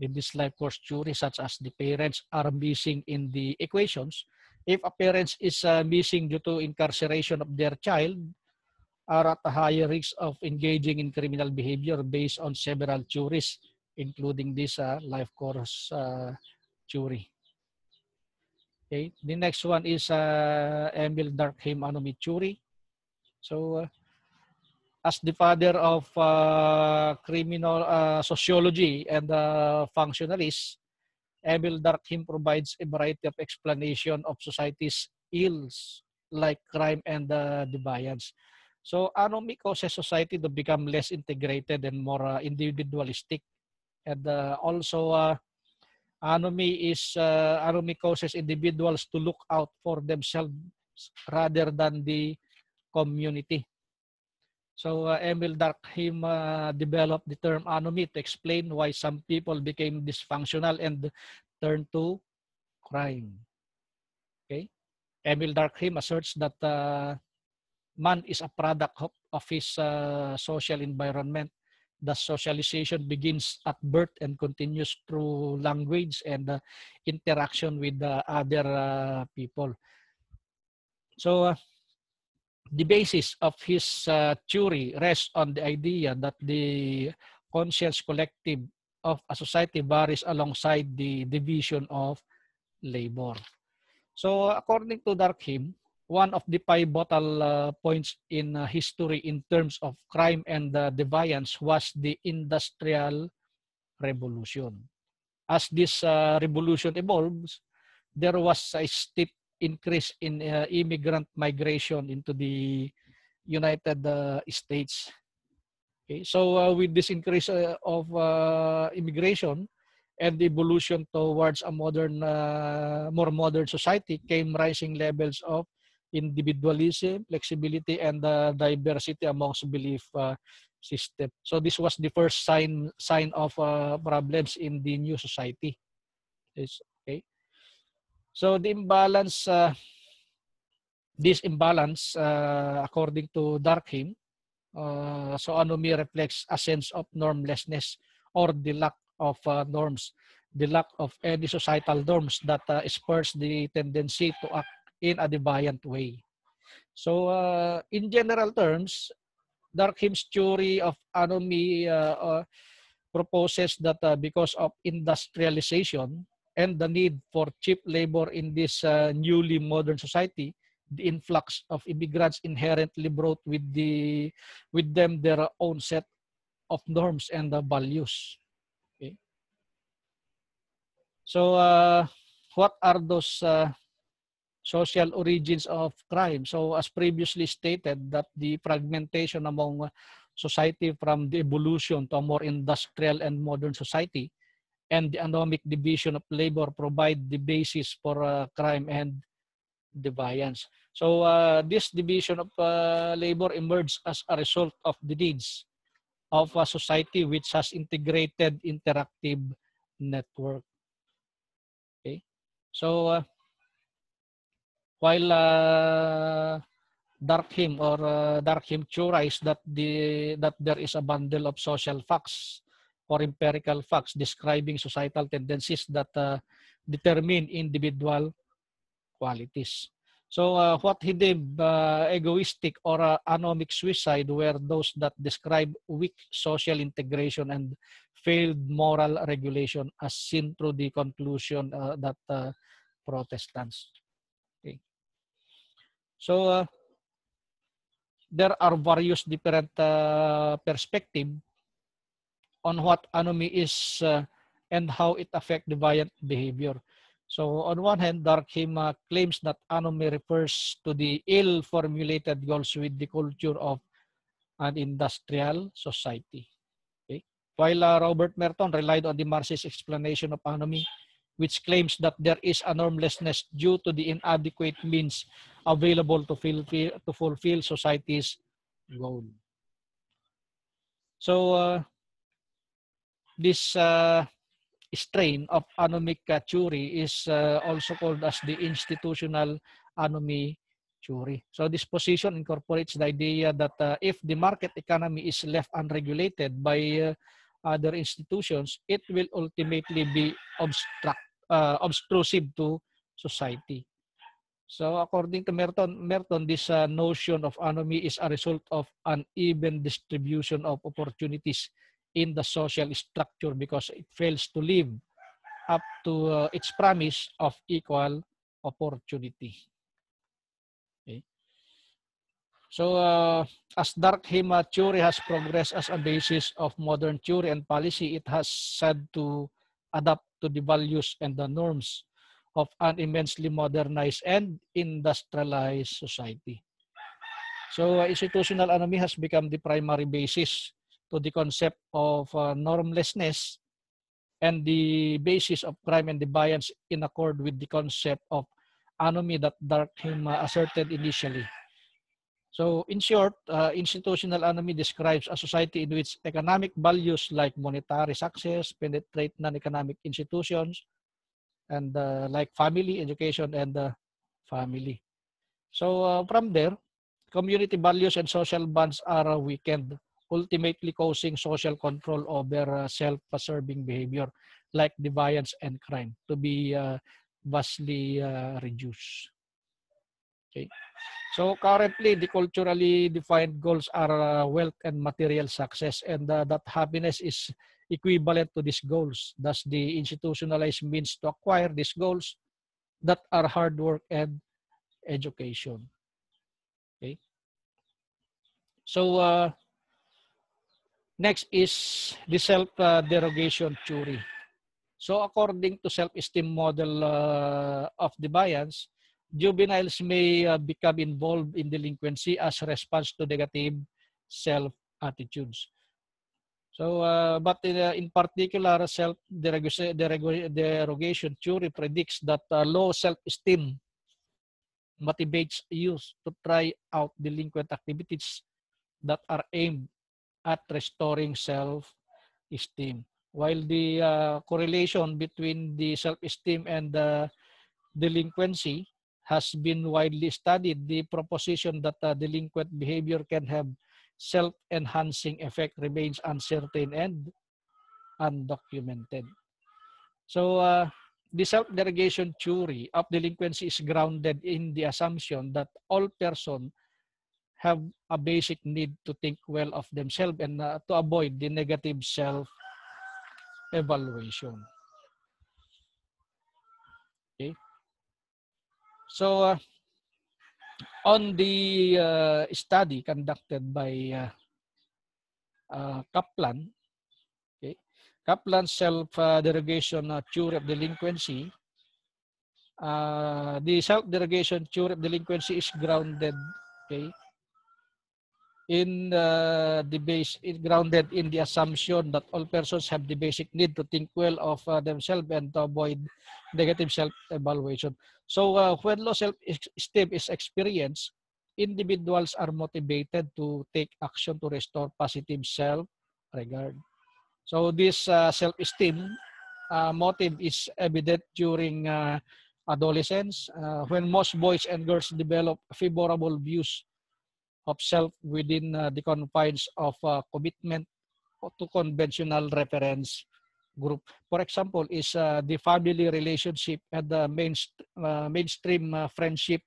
[SPEAKER 1] in this life course theory, such as the parents, are missing in the equations. If a parent is missing due to incarceration of their child, are at a higher risk of engaging in criminal behavior based on several theories, including this life course theory. Okay. The next one is Emil Durkheim anomy theory. So, as the father of criminal sociology and functionalists, Emil Durkheim provides a variety of explanation of society's ills like crime and deviance. So anomy causes society to become less integrated and more individualistic. And also anomy causes individuals to look out for themselves rather than the community. So Emil Durkheim developed the term anomy to explain why some people became dysfunctional and turned to crime. Okay. Emil Durkheim asserts that man is a product of his social environment. The socialization begins at birth and continues through language and interaction with other people. So the basis of his theory rests on the idea that the conscious collective of a society varies alongside the division of labor. So according to Durkheim, one of the pivotal points in history in terms of crime and deviance was the Industrial Revolution. As this revolution evolves, there was a steep increase in immigrant migration into the United States. Okay, so with this increase of immigration and the evolution towards a modern, more modern society, came rising levels of individualism, flexibility, and diversity amongst belief system. So this was the first sign of problems in the new society. Okay. So the imbalance, this imbalance, according to Durkheim, so anomy reflects a sense of normlessness or the lack of norms, the lack of any societal norms that spurs the tendency to act in a deviant way. So in general terms, Durkheim's theory of anomy proposes that because of industrialization and the need for cheap labor in this newly modern society, the influx of immigrants inherently brought with them their own set of norms and values. Okay. So what are those social origins of crime? So as previously stated, that the fragmentation among society from the evolution to a more industrial and modern society and the anomic division of labor provide the basis for crime and deviance. So this division of labor emerged as a result of the needs of a society which has integrated interactive network. Okay. So while Durkheim theorized that there is a bundle of social facts or empirical facts describing societal tendencies that determine individual qualities. So what he deemed egoistic or anomic suicide were those that describe weak social integration and failed moral regulation as seen through the conclusion that Protestants. Okay. So there are various different perspectives on what anomy is and how it affects deviant behavior. So on one hand, Durkheim claims that anomy refers to the ill-formulated goals with the culture of an industrial society. Okay? While Robert Merton relied on the Marxist explanation of anomy, which claims that there is a normlessness due to the inadequate means available to fulfill society's goal. So this strain of anomic theory is also called as the institutional anomy theory. So this position incorporates the idea that if the market economy is left unregulated by other institutions, it will ultimately be obtrusive to society. So according to Merton, this notion of anomy is a result of uneven distribution of opportunities in the social structure because it fails to live up to its promise of equal opportunity. Okay. So as Durkheim theory has progressed as a basis of modern theory and policy, it has had to adapt to the values and the norms of an immensely modernized and industrialized society. So institutional anomy has become the primary basis to the concept of normlessness and the basis of crime and defiance in accord with the concept of anomy that Durkheim asserted initially. So in short, institutional anomy describes a society in which economic values like monetary success penetrate non-economic institutions and like family, education, and family. So from there, community values and social bonds are weakened, ultimately causing social control over self-preserving behavior like defiance and crime to be vastly reduced. Okay. So currently, the culturally defined goals are wealth and material success, and that happiness is equivalent to these goals. Thus, the institutionalized means to acquire these goals that are hard work and education. Okay. So next is the self-derogation theory. So according to self-esteem model of defiance, juveniles may become involved in delinquency as a response to negative self-attitudes. So, but in particular, self-derogation theory predicts that low self-esteem motivates youth to try out delinquent activities that are aimed at restoring self-esteem. While the correlation between the self-esteem and the delinquency has been widely studied, the proposition that delinquent behavior can have self-enhancing effect remains uncertain and undocumented. So the self-derogation theory of delinquency is grounded in the assumption that all persons have a basic need to think well of themselves and to avoid the negative self-evaluation. Okay. So on the study conducted by Kaplan, okay, Kaplan's self-derogation theory of delinquency, the self-derogation theory of delinquency is grounded, okay, in grounded in the assumption that all persons have the basic need to think well of themselves and to avoid negative self-evaluation. So when low self-esteem is experienced, individuals are motivated to take action to restore positive self-regard. So this self-esteem motive is evident during adolescence when most boys and girls develop favorable views of self within the confines of commitment to conventional reference group. For example, is the family relationship and the mainstream friendship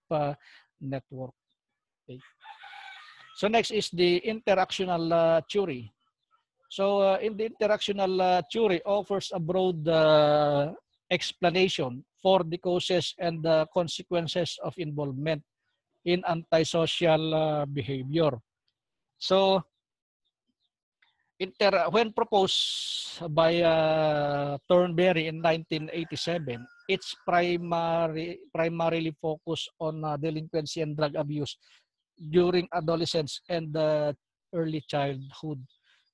[SPEAKER 1] network. Okay. So next is the interactional theory. So in the interactional theory offers a broad explanation for the causes and the consequences of involvement in antisocial behavior. So when proposed by Thornberry in 1987, it's primarily focused on delinquency and drug abuse during adolescence and early childhood.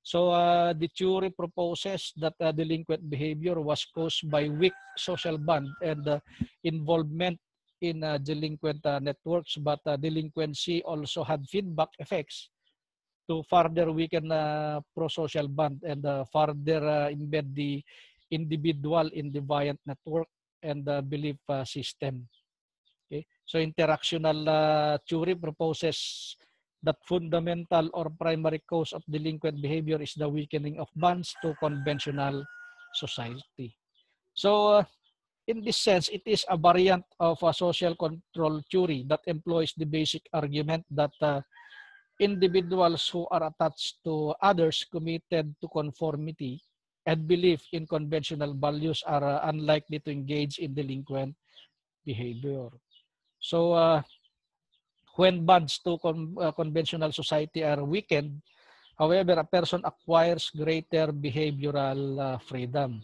[SPEAKER 1] So the theory proposes that delinquent behavior was caused by weak social bond and involvement in delinquent networks, but delinquency also had feedback effects to further weaken pro-social bond and further embed the individual in the violent network and the belief system. Okay? So interactional theory proposes that fundamental or primary cause of delinquent behavior is the weakening of bonds to conventional society. So in this sense, it is a variant of a social control theory that employs the basic argument that individuals who are attached to others committed to conformity and belief in conventional values are unlikely to engage in delinquent behavior. So when bonds to conventional society are weakened, however, a person acquires greater behavioral freedom.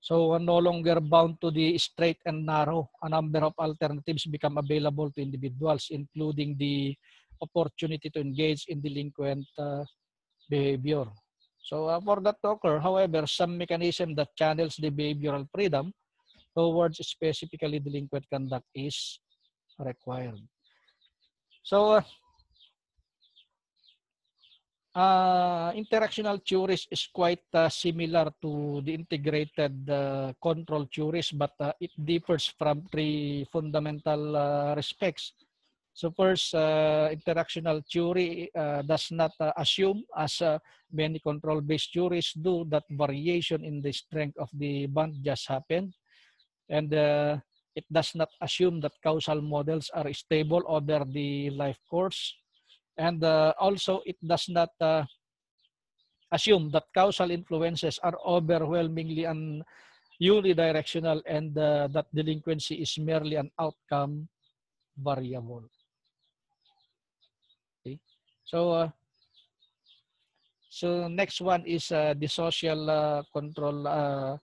[SPEAKER 1] So no longer bound to the straight and narrow, a number of alternatives become available to individuals, including the opportunity to engage in delinquent behavior. So for that to occur, however, some mechanism that channels the behavioral freedom towards specifically delinquent conduct is required. So interactional theories is quite similar to the integrated control theories, but it differs from three fundamental respects. So first, interactional theory does not assume, as many control-based theories do, that variation in the strength of the bond just happened. And it does not assume that causal models are stable over the life course. And also, it does not assume that causal influences are overwhelmingly and unidirectional and that delinquency is merely an outcome variable. Okay. So, so next one is the social control,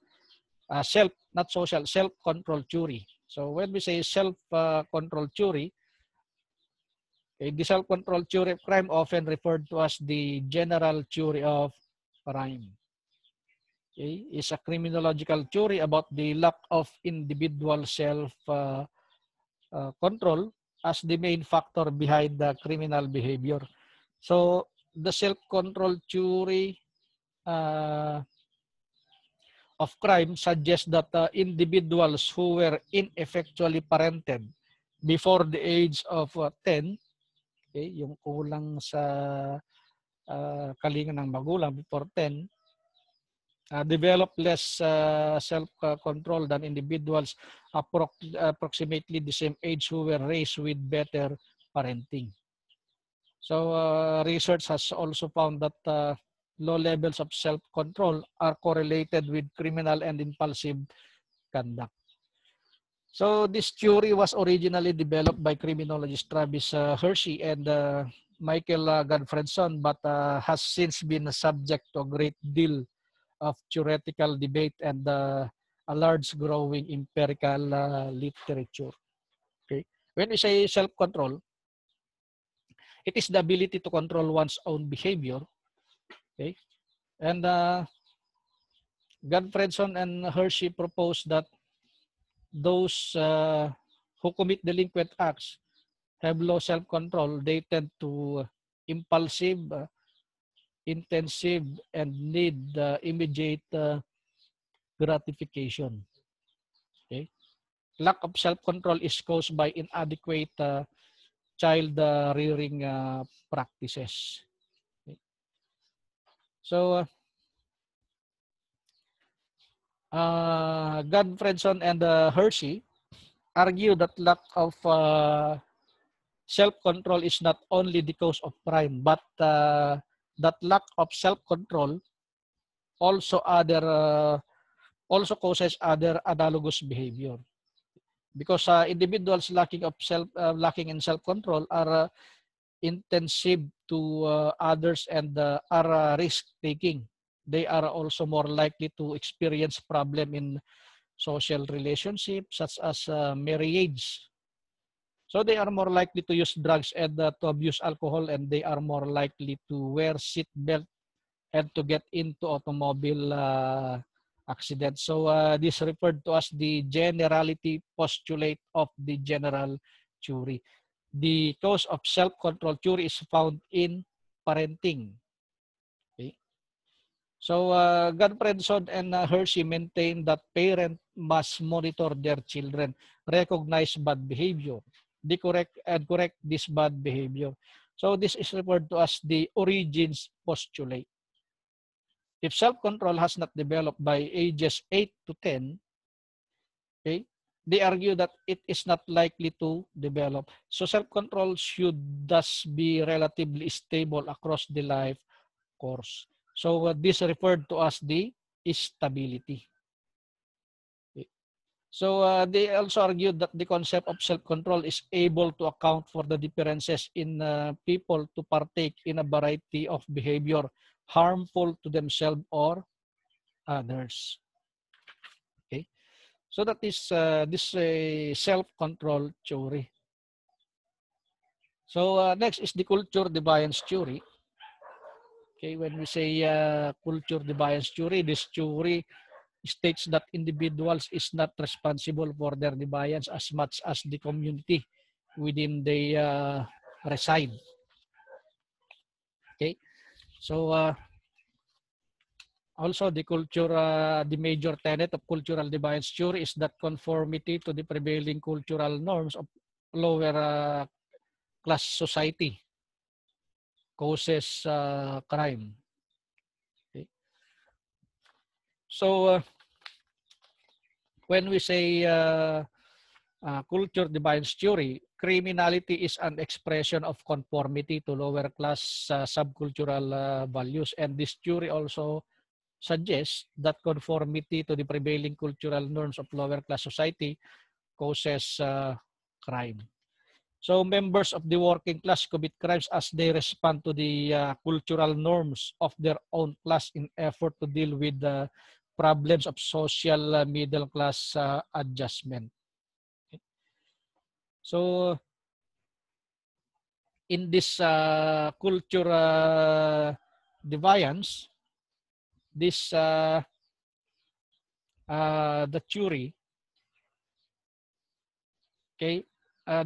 [SPEAKER 1] self-control theory. So when we say self-control theory, okay, the self-control theory of crime, often referred to as the general theory of crime, okay, is a criminological theory about the lack of individual self-control as the main factor behind the criminal behavior. So the self-control theory of crime suggests that individuals who were ineffectually parented before the age of 10, okay, yung kulang sa kalinga ng magulang before 10, develop less self-control than individuals approximately the same age who were raised with better parenting. So research has also found that low levels of self-control are correlated with criminal and impulsive conduct. So this theory was originally developed by criminologist Travis Hershey and Michael Gottfredson, but has since been subject to a great deal of theoretical debate and a large growing empirical literature. Okay. When we say self-control, it is the ability to control one's own behavior. Okay. And Gottfredson and Hershey proposed that those who commit delinquent acts have low self-control. They tend to impulsive, intensive, and need immediate gratification. Okay. Lack of self-control is caused by inadequate child rearing practices. Okay. So Gottfredson and Hershey argue that lack of self-control is not only the cause of crime, but that lack of self-control also causes other analogous behavior. Because individuals lacking in self-control are intensive to others and are risk-taking. They are also more likely to experience problem in social relationships such as marriage. So they are more likely to use drugs and to abuse alcohol, and they are more likely to wear seat belt and to get into automobile accidents. So this referred to as the generality postulate of the general jury. The cause of self-control jury is found in parenting. Okay. So Gottfredson and Hershey maintain that parents must monitor their children, recognize bad behavior, correct this bad behavior. So this is referred to as the origins postulate. If self-control has not developed by ages 8 to 10, okay, they argue that it is not likely to develop. So self-control should thus be relatively stable across the life course. So this referred to as the stability. Okay. So they also argued that the concept of self-control is able to account for the differences in people to partake in a variety of behavior harmful to themselves or others. Okay. So that is this self-control theory. So next is the culture deviance theory. Okay, when we say culture deviance theory, this theory states that individuals is not responsible for their deviance as much as the community within they reside. Okay, so also the major tenet of cultural deviance theory is that conformity to the prevailing cultural norms of lower class society causes crime. Okay. So when we say culture deviance theory, criminality is an expression of conformity to lower class subcultural values, and this theory also suggests that conformity to the prevailing cultural norms of lower class society causes crime. So members of the working class commit crimes as they respond to the cultural norms of their own class in effort to deal with the problems of social middle class adjustment. Okay. So in this culture deviance, this the theory, okay,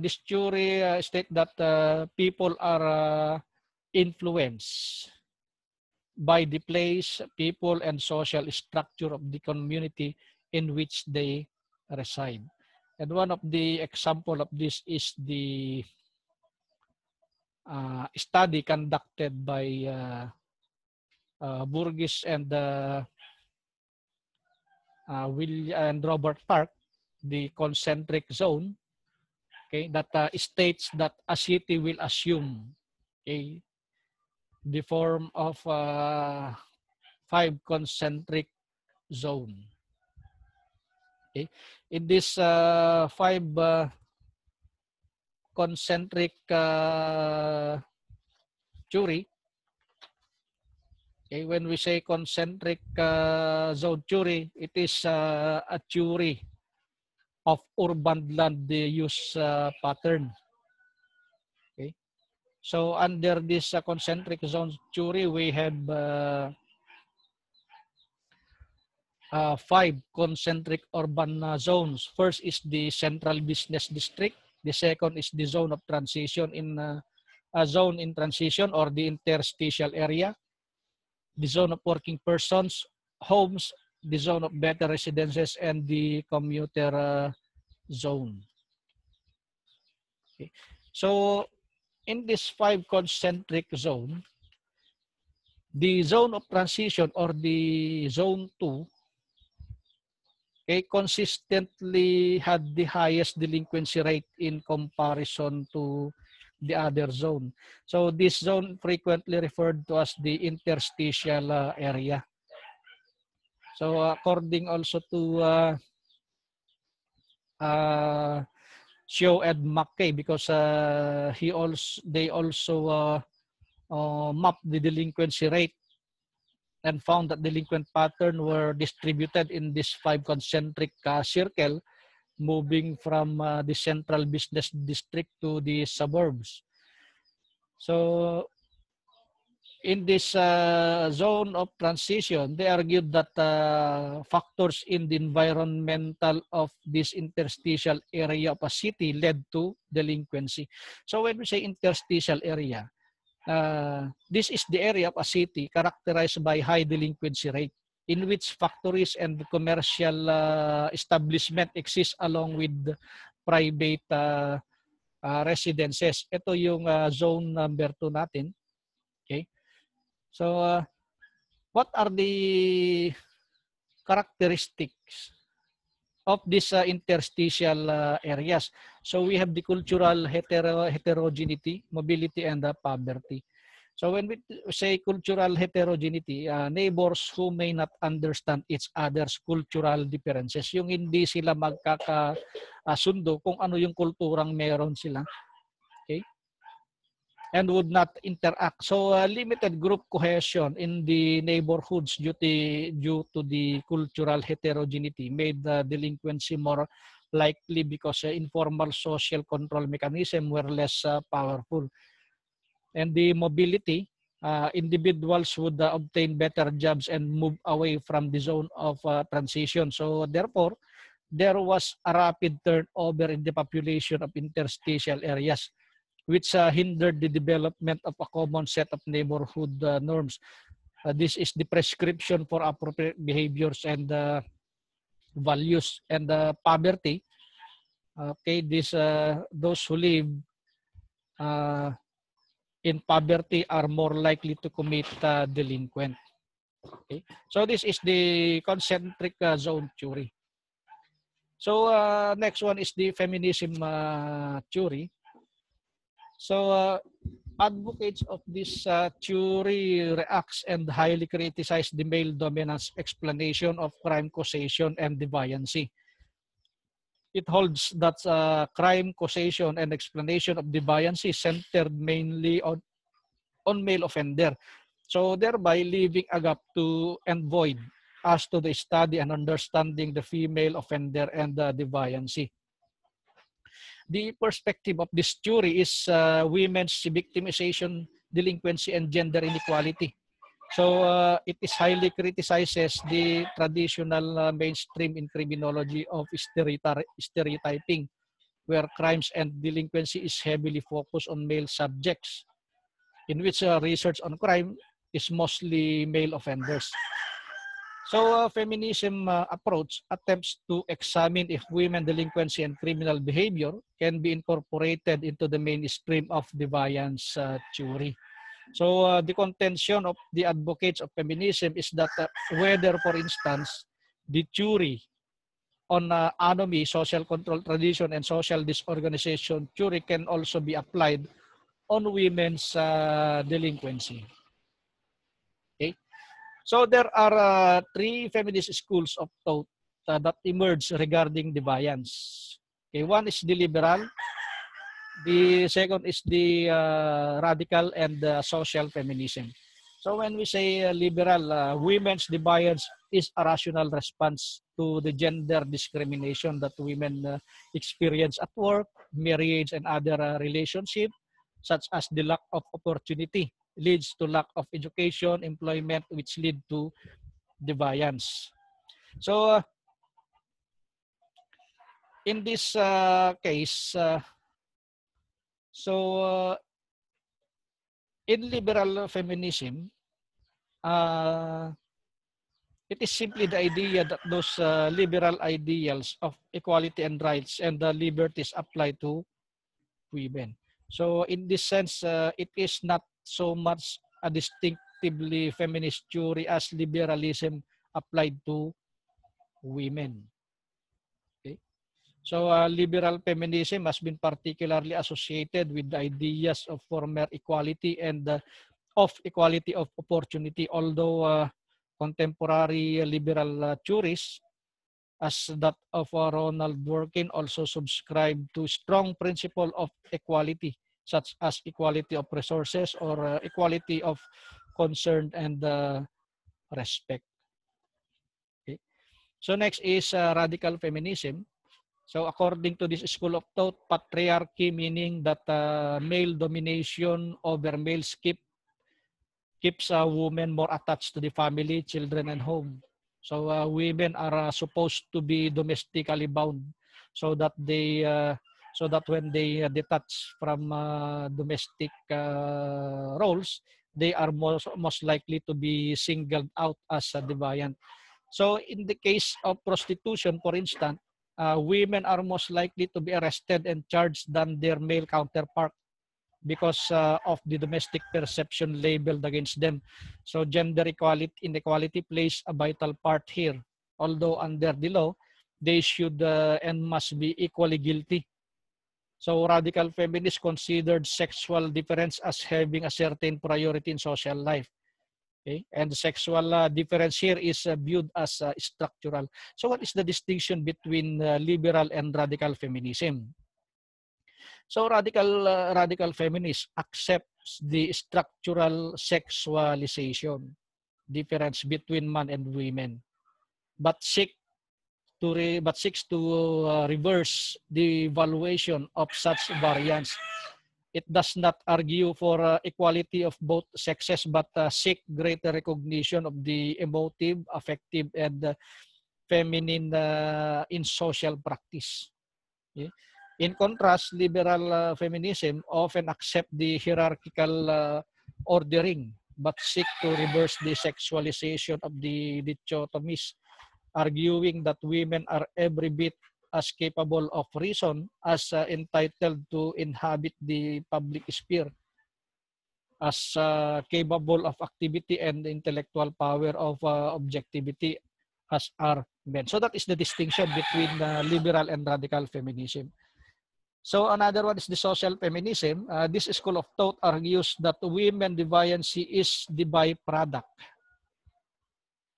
[SPEAKER 1] this theory state that people are influenced by the place, people, and social structure of the community in which they reside. And one of the example of this is the study conducted by Burgess and and Robert Park, the concentric zone, okay, that states that a city will assume, okay, the form of 5 concentric zone. Okay, in this 5 concentric theory, okay, when we say concentric zone theory, it is a theory of urban land use pattern. Okay, so under this concentric zone theory, we have 5 concentric urban zones. First is the central business district. The second is the zone of transition in a zone in transition or the interstitial area. The zone of working persons, homes, the zone of better residences, and the commuter zone. Okay. So in this 5 concentric zone, the zone of transition or the zone 2 consistently had the highest delinquency rate in comparison to the other zone. So this zone frequently referred to as the interstitial area. So according also to Shio Ed McKay, because they also mapped the delinquency rate and found that delinquent pattern were distributed in this 5 concentric circle, moving from the central business district to the suburbs. So in this zone of transition, they argued that factors in the environmental of this interstitial area of a city led to delinquency. So when we say interstitial area, this is the area of a city characterized by high delinquency rate, in which factories and commercial establishment exist along with private residences. Ito yung zone number 2 natin. Okay. So, what are the characteristics of these interstitial areas? So, we have the cultural heterogeneity, mobility, and poverty. So, when we say cultural heterogeneity, neighbors who may not understand each other's cultural differences, yung hindi sila magkakasundo kung ano yung kulturang meron sila. Okay? And would not interact. So limited group cohesion in the neighborhoods due to the cultural heterogeneity made the delinquency more likely because informal social control mechanism were less powerful. And the mobility, individuals would obtain better jobs and move away from the zone of transition. So therefore, there was a rapid turnover in the population of interstitial areas, which hindered the development of a common set of neighborhood norms. This is the prescription for appropriate behaviors and values. And poverty, okay, those who live in poverty are more likely to commit delinquent. Okay, so this is the concentric zone theory. So next one is the feminism theory. So advocates of this theory reacts and highly criticize the male dominance explanation of crime causation and deviancy. It holds that crime causation and explanation of deviancy centered mainly on male offender. So thereby leaving a gap to and void as to the study and understanding the female offender and the deviancy. The perspective of this theory is women's victimization, delinquency, and gender inequality. So it is highly criticizes the traditional mainstream in criminology of stereotyping, where crimes and delinquency is heavily focused on male subjects, in which research on crime is mostly male offenders. So feminism approach attempts to examine if women delinquency and criminal behavior can be incorporated into the mainstream of deviance theory. So the contention of the advocates of feminism is that whether, for instance, the theory on anomy, social control tradition, and social disorganization theory can also be applied on women's delinquency. Okay. So there are 3 feminist schools of thought that emerge regarding deviance. Okay, one is the liberal, the second is the radical, and social feminism. So when we say liberal, women's deviance is a rational response to the gender discrimination that women experience at work, marriage, and other relationships, such as the lack of opportunity leads to lack of education, employment, which lead to deviance. So in this case, in liberal feminism, it is simply the idea that those liberal ideals of equality and rights and the liberties apply to women. So in this sense, it is not so much a distinctively feminist theory as liberalism applied to women. So liberal feminism has been particularly associated with the ideas of former equality and of equality of opportunity, although contemporary liberal theories as that of Ronald Dworkin also subscribe to strong principle of equality, such as equality of resources or equality of concern and respect. Okay. So next is radical feminism. So according to this school of thought, patriarchy, meaning that male domination over males keeps women more attached to the family, children, and home. So women are supposed to be domestically bound, so that when they detach from domestic roles, they are most likely to be singled out as a deviant. So in the case of prostitution, for instance, women are most likely to be arrested and charged than their male counterpart because of the domestic perception labeled against them. So gender inequality plays a vital part here. Although under the law, they should and must be equally guilty. So radical feminists considered sexual difference as having a certain priority in social life. Okay? And sexual difference here is viewed as structural. So what is the distinction between liberal and radical feminism? So radical feminist accepts the structural sexualization difference between men and women, but seeks to reverse the valuation of such variance. It does not argue for equality of both sexes, but seek greater recognition of the emotive, affective, and feminine in social practice. Okay? In contrast, liberal feminism often accept the hierarchical ordering, but seek to reverse the sexualization of the dichotomies, arguing that women are every bit as capable of reason as entitled to inhabit the public sphere, as capable of activity and intellectual power of objectivity as are men. So that is the distinction between liberal and radical feminism. So another one is the social feminism. This school of thought argues that women deviancy is the byproduct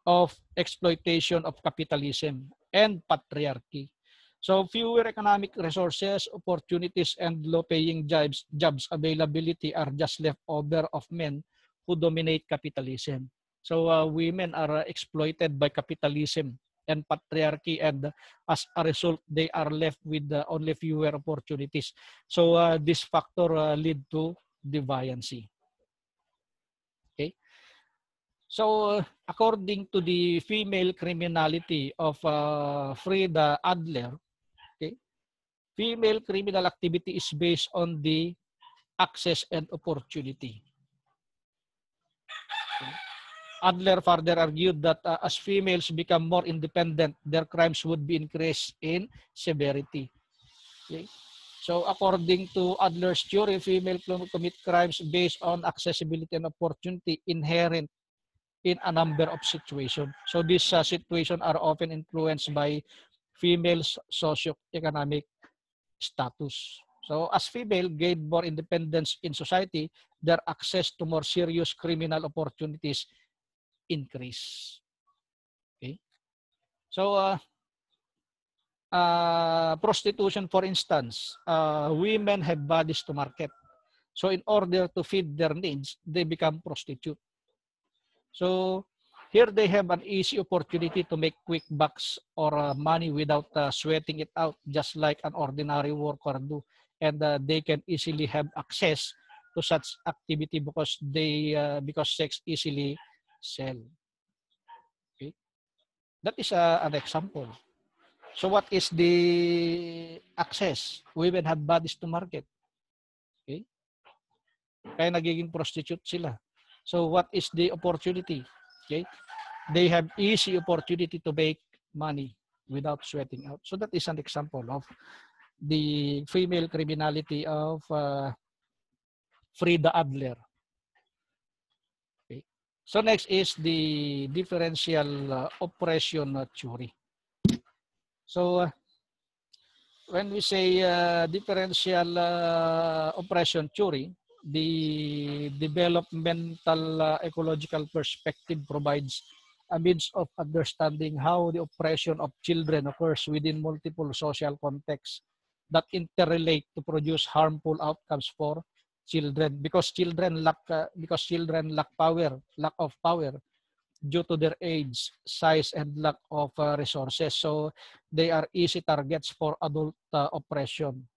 [SPEAKER 1] of exploitation of capitalism and patriarchy. So fewer economic resources, opportunities, and low-paying jobs availability are just left over of men who dominate capitalism. So women are exploited by capitalism and patriarchy, and as a result, they are left with only fewer opportunities. So this factor lead to deviancy. Okay. So according to the female criminality of Frida Adler, okay, female criminal activity is based on the access and opportunity. Okay. Adler further argued that as females become more independent, their crimes would be increased in severity. Okay. So according to Adler's theory, female commit crimes based on accessibility and opportunity inherent in a number of situations. So these situations are often influenced by females' socioeconomic status. So as female gain more independence in society, their access to more serious criminal opportunities increase. Okay. So prostitution, for instance, women have bodies to market. So in order to feed their needs, they become prostitute. So here they have an easy opportunity to make quick bucks or money without sweating it out, just like an ordinary worker do. And they can easily have access to such activity because sex easily sell. Okay, that is an example. So what is the access? Women have bodies to market. Okay, kaya nagiging prostitute sila. So what is the opportunity? Okay, they have easy opportunity to make money without sweating out. So that is an example of the female criminality of Frida Adler. Okay. So next is the differential oppression theory. So when we say differential oppression theory, the developmental ecological perspective provides a means of understanding how the oppression of children occurs within multiple social contexts that interrelate to produce harmful outcomes for children, because children lack lack of power due to their age, size, and lack of resources. So they are easy targets for adult oppression.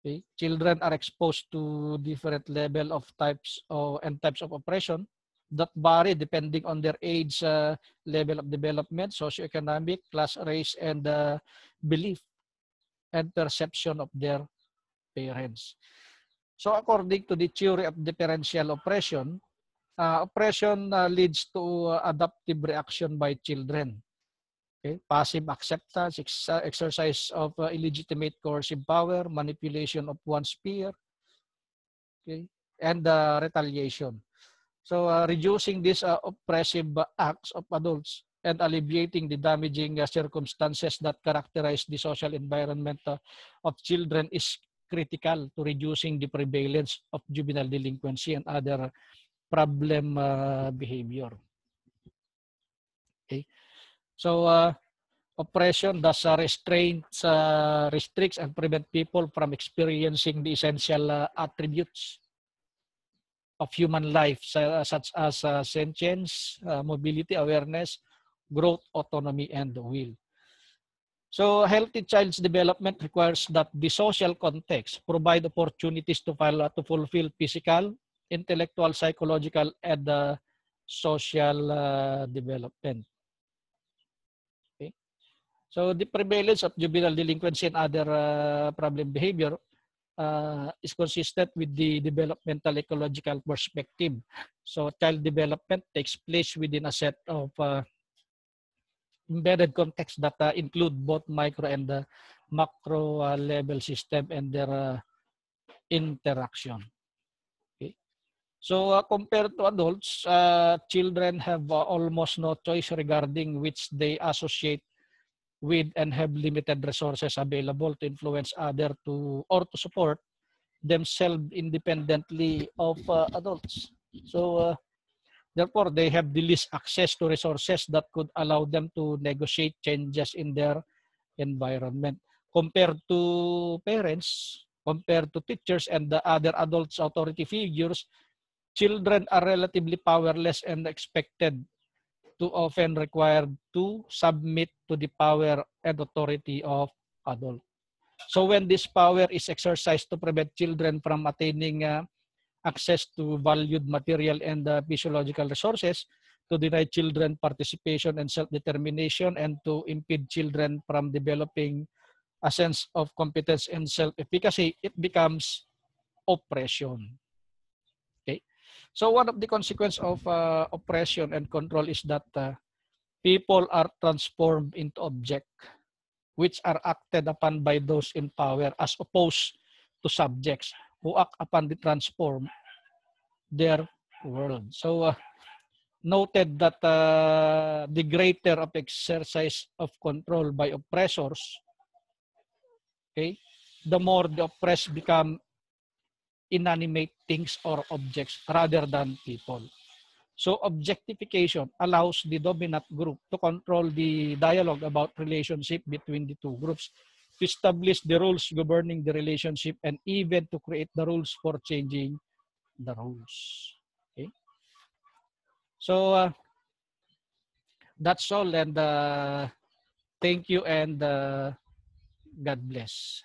[SPEAKER 1] Okay? Children are exposed to different level of types of oppression that vary depending on their age, level of development, socioeconomic, class, race, and belief and perception of their parents. So according to the theory of differential oppression, oppression leads to adaptive reaction by children. Okay? Passive acceptance, exercise of illegitimate coercive power, manipulation of one's peer, okay? And retaliation. So reducing these oppressive acts of adults and alleviating the damaging circumstances that characterize the social environment of children is critical to reducing the prevalence of juvenile delinquency and other problem behavior. Okay, so oppression thus restricts and prevent people from experiencing the essential attributes of human life, such as sentience, mobility, awareness, growth, autonomy, and will. So healthy child's development requires that the social context provide opportunities to fulfill physical, intellectual, psychological, and social development. Okay. So the prevalence of juvenile delinquency and other problem behavior is consistent with the developmental ecological perspective. So child development takes place within a set of embedded contexts that include both micro and macro level system and their interaction. Okay. So compared to adults, children have almost no choice regarding which they associate with and have limited resources available to influence others or to support themselves independently of adults. So therefore, they have the least access to resources that could allow them to negotiate changes in their environment. Compared to parents, compared to teachers and the other adults, authority figures, children are relatively powerless and expected to often required to submit to the power and authority of adults. So when this power is exercised to prevent children from attaining access to valued material and physiological resources, to deny children participation and self-determination, and to impede children from developing a sense of competence and self-efficacy, it becomes oppression. Okay. So one of the consequences of oppression and control is that people are transformed into objects which are acted upon by those in power, as opposed to subjects who act upon the transform their world. So noted that the greater of exercise of control by oppressors, okay, the more the oppressed become inanimate things or objects rather than people. So objectification allows the dominant group to control the dialogue about relationship between the two groups, to establish the rules governing the relationship, and even to create the rules for changing the rules. Okay. So that's all, and thank you, and God bless.